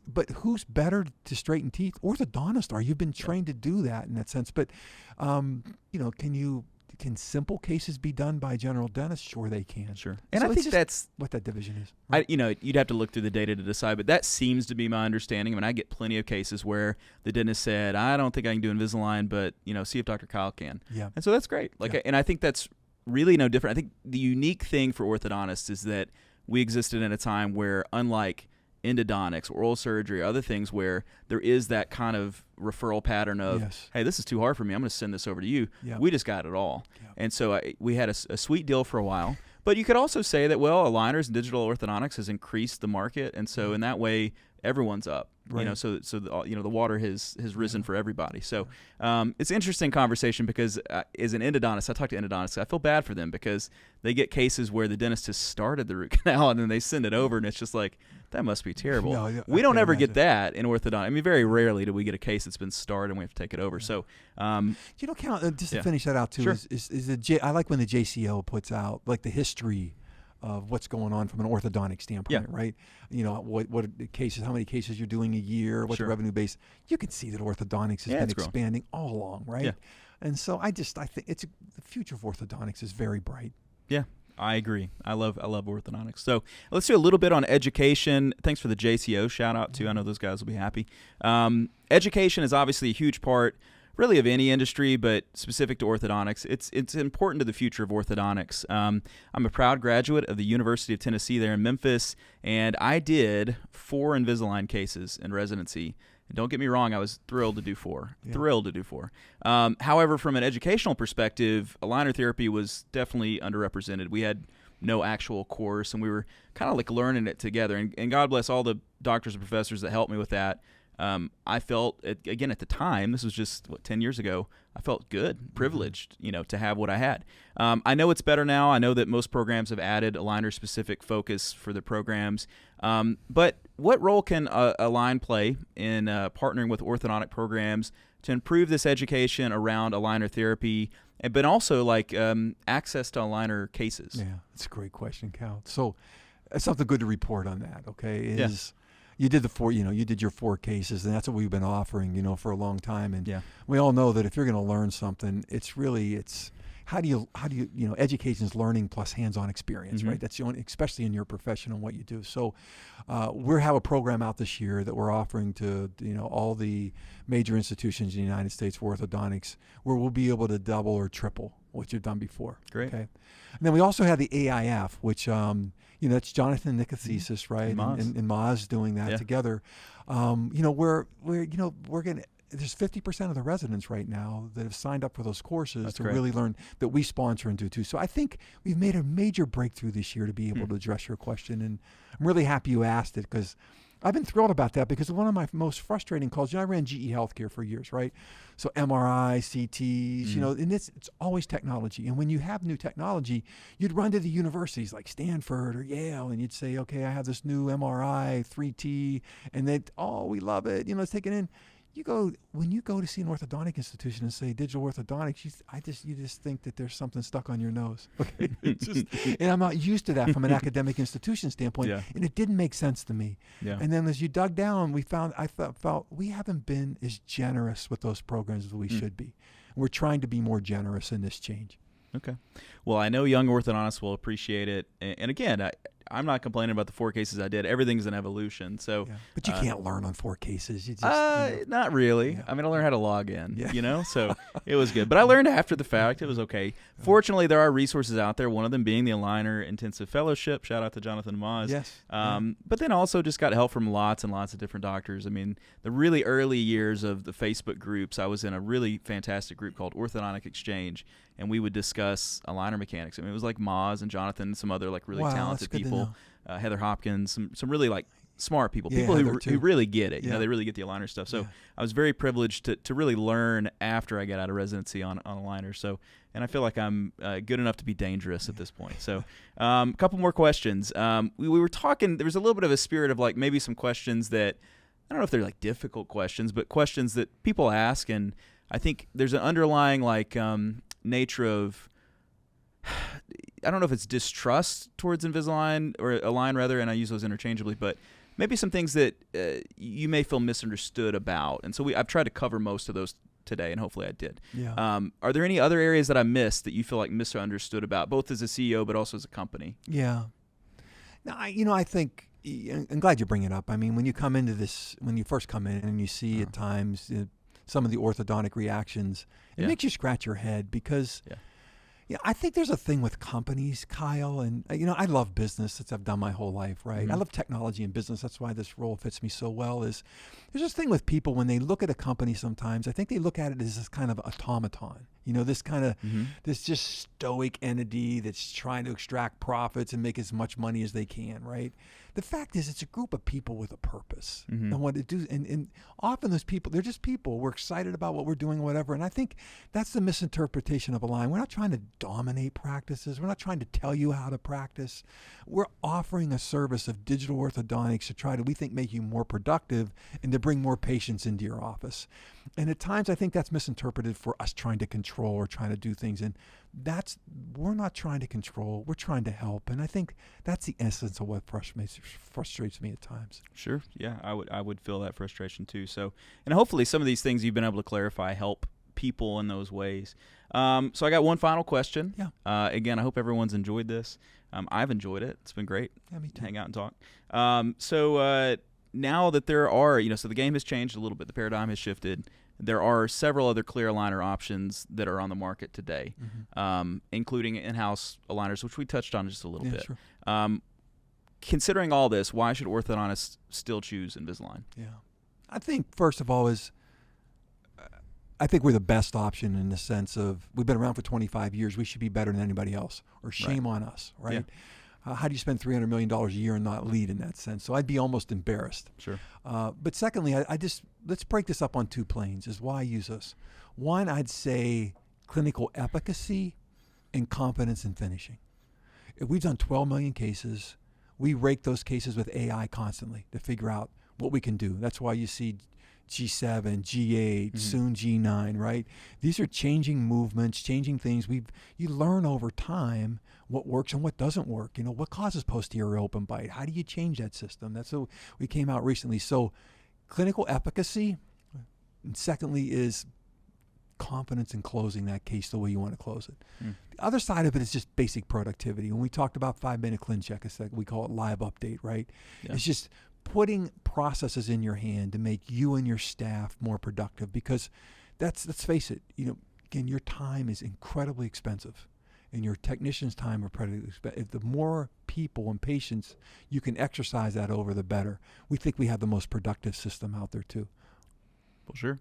But who's better to straighten teeth? Orthodontists are. You've been trained to do that in that sense. But, can simple cases be done by general dentists? Sure, they can. Sure. And I think that's what that division is. Right? You'd have to look through the data to decide, but that seems to be my understanding. I mean, I get plenty of cases where the dentist said, I don't think I can do Invisalign, but, see if Dr. Kyle can. Yeah. And so that's great. And I think that's really no different. I think the unique thing for orthodontists is that we existed in a time where, unlike endodontics, oral surgery, other things where there is that kind of referral pattern of, hey, this is too hard for me, I'm going to send this over to you. Yeah. We just got it all. Yeah. And so we had a sweet deal for a while. But you could also say that, well, aligners and digital orthodontics has increased the market. And so in that way, everyone's up. Right. So the water has risen for everybody. So it's an interesting conversation because as an endodontist, I talk to endodontists. I feel bad for them because they get cases where the dentist has started the root canal and then they send it over, and it's just like, that must be terrible. No, we don't ever get that in orthodontics. I mean, very rarely do we get a case that's been started and we have to take it over. So, just to finish that out too, I like when the JCO puts out like the history of what's going on from an orthodontic standpoint, right? What cases, how many cases you're doing a year, what's the revenue base. You can see that orthodontics has been expanding all along, right? Yeah. And so I think the future of orthodontics is very bright. Yeah, I agree. I love orthodontics. So let's do a little bit on education. Thanks for the JCO shout out too. I know those guys will be happy. Education is obviously a huge part really of any industry, but specific to orthodontics. It's important to the future of orthodontics. I'm a proud graduate of the University of Tennessee there in Memphis, and I did 4 Invisalign cases in residency. And don't get me wrong, I was thrilled to do 4. Yeah. Thrilled to do 4. However, from an educational perspective, aligner therapy was definitely underrepresented. We had no actual course, and we were kind of like learning it together. And God bless all the doctors and professors that helped me with that. I felt, again, at the time, this was just, 10 years ago, I felt good, privileged, to have what I had. I know it's better now. I know that most programs have added aligner-specific focus for the programs. But what role can Align play in partnering with orthodontic programs to improve this education around aligner therapy, but also access to aligner cases? Yeah, that's a great question, Cal. So that's something good to report on that, okay? Yeah. You did you did your 4 cases, and that's what we've been offering, for a long time. And Yeah. we all know that if you're going to learn something, it's how do you education is learning plus hands-on experience, right? That's the only, especially in your profession and what you do. So we have a program out this year that we're offering to all the major institutions in the United States for orthodontics, where we'll be able to double or triple what you've done before. Great. Okay. And then we also have the AIF, which it's Jonathan Nicothesis, right? And Maz doing that together. We're going to. There's 50% of the residents right now that have signed up for those courses to really learn, that we sponsor and do too. So I think we've made a major breakthrough this year to be able to address your question. And I'm really happy you asked it, because I've been thrilled about that, because one of my most frustrating calls, I ran GE Healthcare for years, right? So MRI, CTs, and it's always technology. And when you have new technology, you'd run to the universities like Stanford or Yale, and you'd say, okay, I have this new MRI, 3T, and we love it. Let's take it in. When you go to see an orthodontic institution and say digital orthodontics, you just think that there's something stuck on your nose. Okay, and I'm not used to that from an academic institution standpoint, and it didn't make sense to me. Yeah. And then as you dug down, I felt we haven't been as generous with those programs as we should be. We're trying to be more generous in this change. Okay. Well, I know young orthodontists will appreciate it, and again, I'm not complaining about the 4 cases I did. Everything's an evolution. So, but you can't learn on 4 cases. You just, not really. Yeah. I mean, I learned how to log in. So it was good. But I learned after the fact. It was okay. Fortunately, there are resources out there. One of them being the Aligner Intensive Fellowship. Shout out to Jonathan Maz. Yes. But then also just got help from lots and lots of different doctors. I mean, the really early years of the Facebook groups, I was in a really fantastic group called Orthodontic Exchange, and we would discuss aligner mechanics. I mean, it was like Maz and Jonathan and some other really talented people. Heather Hopkins, some really smart people who really get it. They really get the aligner stuff. So I was very privileged to really learn after I got out of residency on aligners. So, and I feel like I'm good enough to be dangerous at this point. So a couple more questions. We were talking, there was a little bit of a spirit of maybe some questions that, I don't know if they're difficult questions, but questions that people ask. And I think there's an underlying nature of, I don't know if it's distrust towards Invisalign or Align rather, and I use those interchangeably, but maybe some things that you may feel misunderstood about. And so I've tried to cover most of those today, and hopefully I did. Yeah. Are there any other areas that I missed that you feel misunderstood about, both as a CEO but also as a company? Yeah. Now, I think, I'm glad you bring it up. I mean, when you come into this, when you first come in and you see at times some of the orthodontic reactions, it makes you scratch your head, because I think there's a thing with companies, Kyle, and I love business. That's I've done my whole life, right? I love technology and business. That's why this role fits me so well. Is there's this thing with people when they look at a company sometimes, I think they look at it as this kind of automaton. This kind of this just stoic entity that's trying to extract profits and make as much money as they can, right? The fact is, it's a group of people with a purpose, and what it do. And often those people, they're just people. We're excited about what we're doing, whatever. And I think that's the misinterpretation of Align. We're not trying to dominate practices. We're not trying to tell you how to practice. We're offering a service of digital orthodontics to try to, we think, make you more productive and to bring more patients into your office. And at times, I think that's misinterpreted for us trying to control or trying to do things. And we're not trying to control. We're trying to help. And I think that's the essence of what frustrates me at times. Sure. Yeah, I would feel that frustration too. So, and hopefully some of these things you've been able to clarify help people in those ways. So I got one final question. Yeah. Again, I hope everyone's enjoyed this. I've enjoyed it. It's been great. Yeah, me too. Hang out and talk. So now that there are, so the game has changed a little bit. The paradigm has shifted. There are several other clear aligner options that are on the market today, including in-house aligners, which we touched on just a little bit. Sure. Considering all this, why should orthodontists still choose Invisalign? Yeah. I think, first of all, I think we're the best option in the sense of we've been around for 25 years. We should be better than anybody else, or shame on us, right? How do you spend $300 million a year and not lead in that sense? So I'd be almost embarrassed. Sure. But secondly, let's break this up on two planes is why I use this. One, I'd say clinical efficacy and confidence in finishing. If we've done 12 million cases, we rake those cases with AI constantly to figure out what we can do. That's why you see G7, G8, soon G9, right? These are changing movements, changing things. You learn over time what works and what doesn't work. What causes posterior open bite? How do you change that system? That's what we came out recently. So clinical efficacy, and secondly is confidence in closing that case the way you want to close it. The other side of it is just basic productivity. When we talked about 5-minute clin check, we call it live update, right? Yeah. It's just putting processes in your hand to make you and your staff more productive, because let's face it, again, your time is incredibly expensive and your technicians' time are incredibly expensive. The more people and patients you can exercise that over, the better. We think we have the most productive system out there too. Well, sure.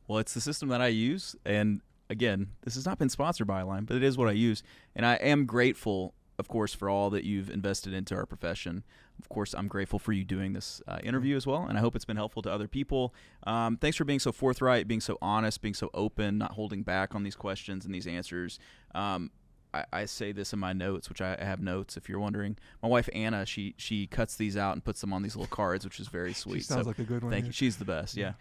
Well, it's the system that I use, and again, this has not been sponsored by Align, but it is what I use, and I am grateful, of course, for all that you've invested into our profession. Of course, I'm grateful for you doing this interview as well, and I hope it's been helpful to other people. Thanks for being so forthright, being so honest, being so open, not holding back on these questions and these answers. I say this in my notes, which I have notes, if you're wondering. My wife, Anna, she cuts these out and puts them on these little cards, which is very sweet. She sounds like a good one. Thank you. She's the best, yeah.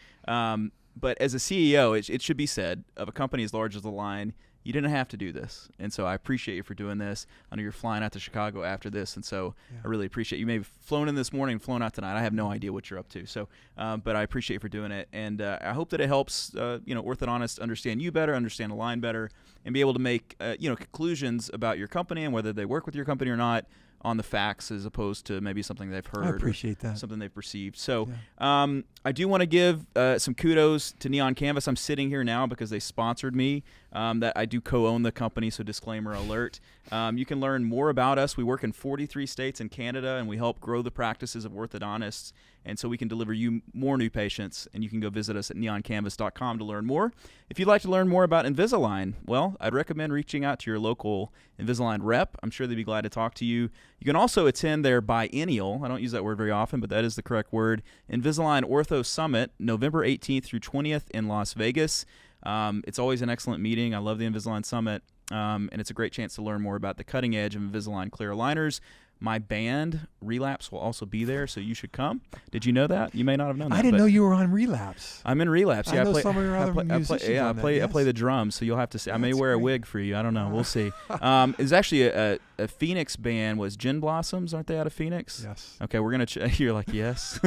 But as a CEO, it should be said, of a company as large as Align, you didn't have to do this. And so I appreciate you for doing this. I know you're flying out to Chicago after this, and so I really appreciate you. Maybe flown in this morning, flown out tonight. I have no idea what you're up to. So, but I appreciate you for doing it. And I hope that it helps, orthodontists understand you better, understand Align better, and be able to make, conclusions about your company and whether they work with your company or not on the facts, as opposed to maybe something they've heard. I appreciate that. Something they've perceived. So I do want to give some kudos to Neon Canvas. I'm sitting here now because they sponsored me. That I do co-own the company, so disclaimer alert. You can learn more about us. We work in 43 states in Canada, and we help grow the practices of orthodontists. And so we can deliver you more new patients, and you can go visit us at neoncanvas.com to learn more. If you'd like to learn more about Invisalign, well, I'd recommend reaching out to your local Invisalign rep. I'm sure they'd be glad to talk to you. You can also attend their biennial, I don't use that word very often, but that is the correct word, Invisalign Ortho Summit, November 18th through 20th in Las Vegas. It's always an excellent meeting. I love the Invisalign Summit, and it's a great chance to learn more about the cutting edge of Invisalign clear aligners. My band, Relapse, will also be there, so you should come. Did you know that? You may not have known that. I didn't know you were on Relapse. I'm in Relapse. Yeah, I know some of your other musicians on that, I play the drums, so you'll have to see. I may wear a wig for you. I don't know. We'll see. It's actually a Phoenix band. Was Gin Blossoms? Aren't they out of Phoenix? Yes. Okay, we're going to you're like, yes.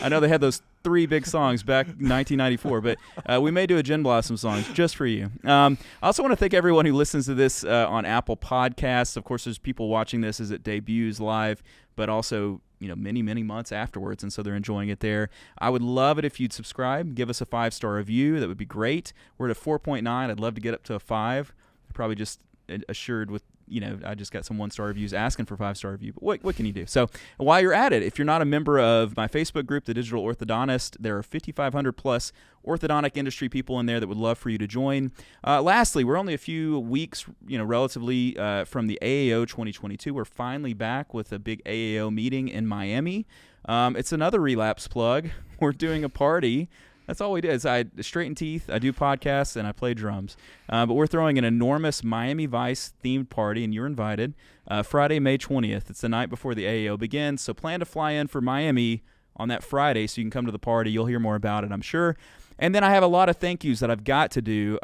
I know they had those 3 big songs back in 1994, but we may do a Gin Blossom song just for you. I also want to thank everyone who listens to this on Apple Podcasts. Of course, there's people watching this as it debuts live, but also many, many months afterwards, and so they're enjoying it there. I would love it if you'd subscribe, give us a 5-star review. That would be great. We're at a 4.9. I'd love to get up to a 5. I probably just assured with I just got some 1-star reviews asking for 5-star review. But what can you do? So while you're at it, if you're not a member of my Facebook group, The Digital Orthodontist, there are 5,500 plus orthodontic industry people in there that would love for you to join. Lastly, we're only a few weeks, relatively from the AAO 2022. We're finally back with a big AAO meeting in Miami. It's another Relapse plug. We're doing a party. That's all we do. Is I straighten teeth, I do podcasts, and I play drums. But we're throwing an enormous Miami Vice themed party, and you're invited. Friday, May 20th. It's the night before the AAO begins, so plan to fly in for Miami on that Friday so you can come to the party. You'll hear more about it, I'm sure. And then I have a lot of thank yous that I've got to do.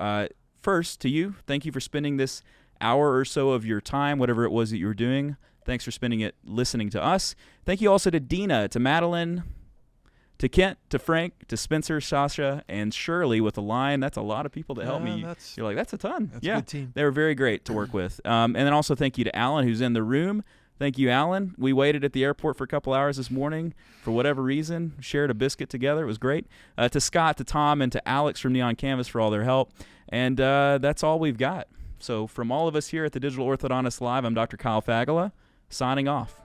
First, to you, thank you for spending this hour or so of your time, whatever it was that you were doing. Thanks for spending it listening to us. Thank you also to Dina, to Madeline, to Kent, to Frank, to Spencer, Sasha, and Shirley with Align. That's a lot of people that helped me. You're like, that's a ton. That's a good team. They were very great to work with. And then also thank you to Alan, who's in the room. Thank you, Alan. We waited at the airport for a couple hours this morning for whatever reason, shared a biscuit together. It was great. To Scott, to Tom, and to Alex from Neon Canvas for all their help. And that's all we've got. So from all of us here at the Digital Orthodontist Live, I'm Dr. Kyle Fagala, signing off.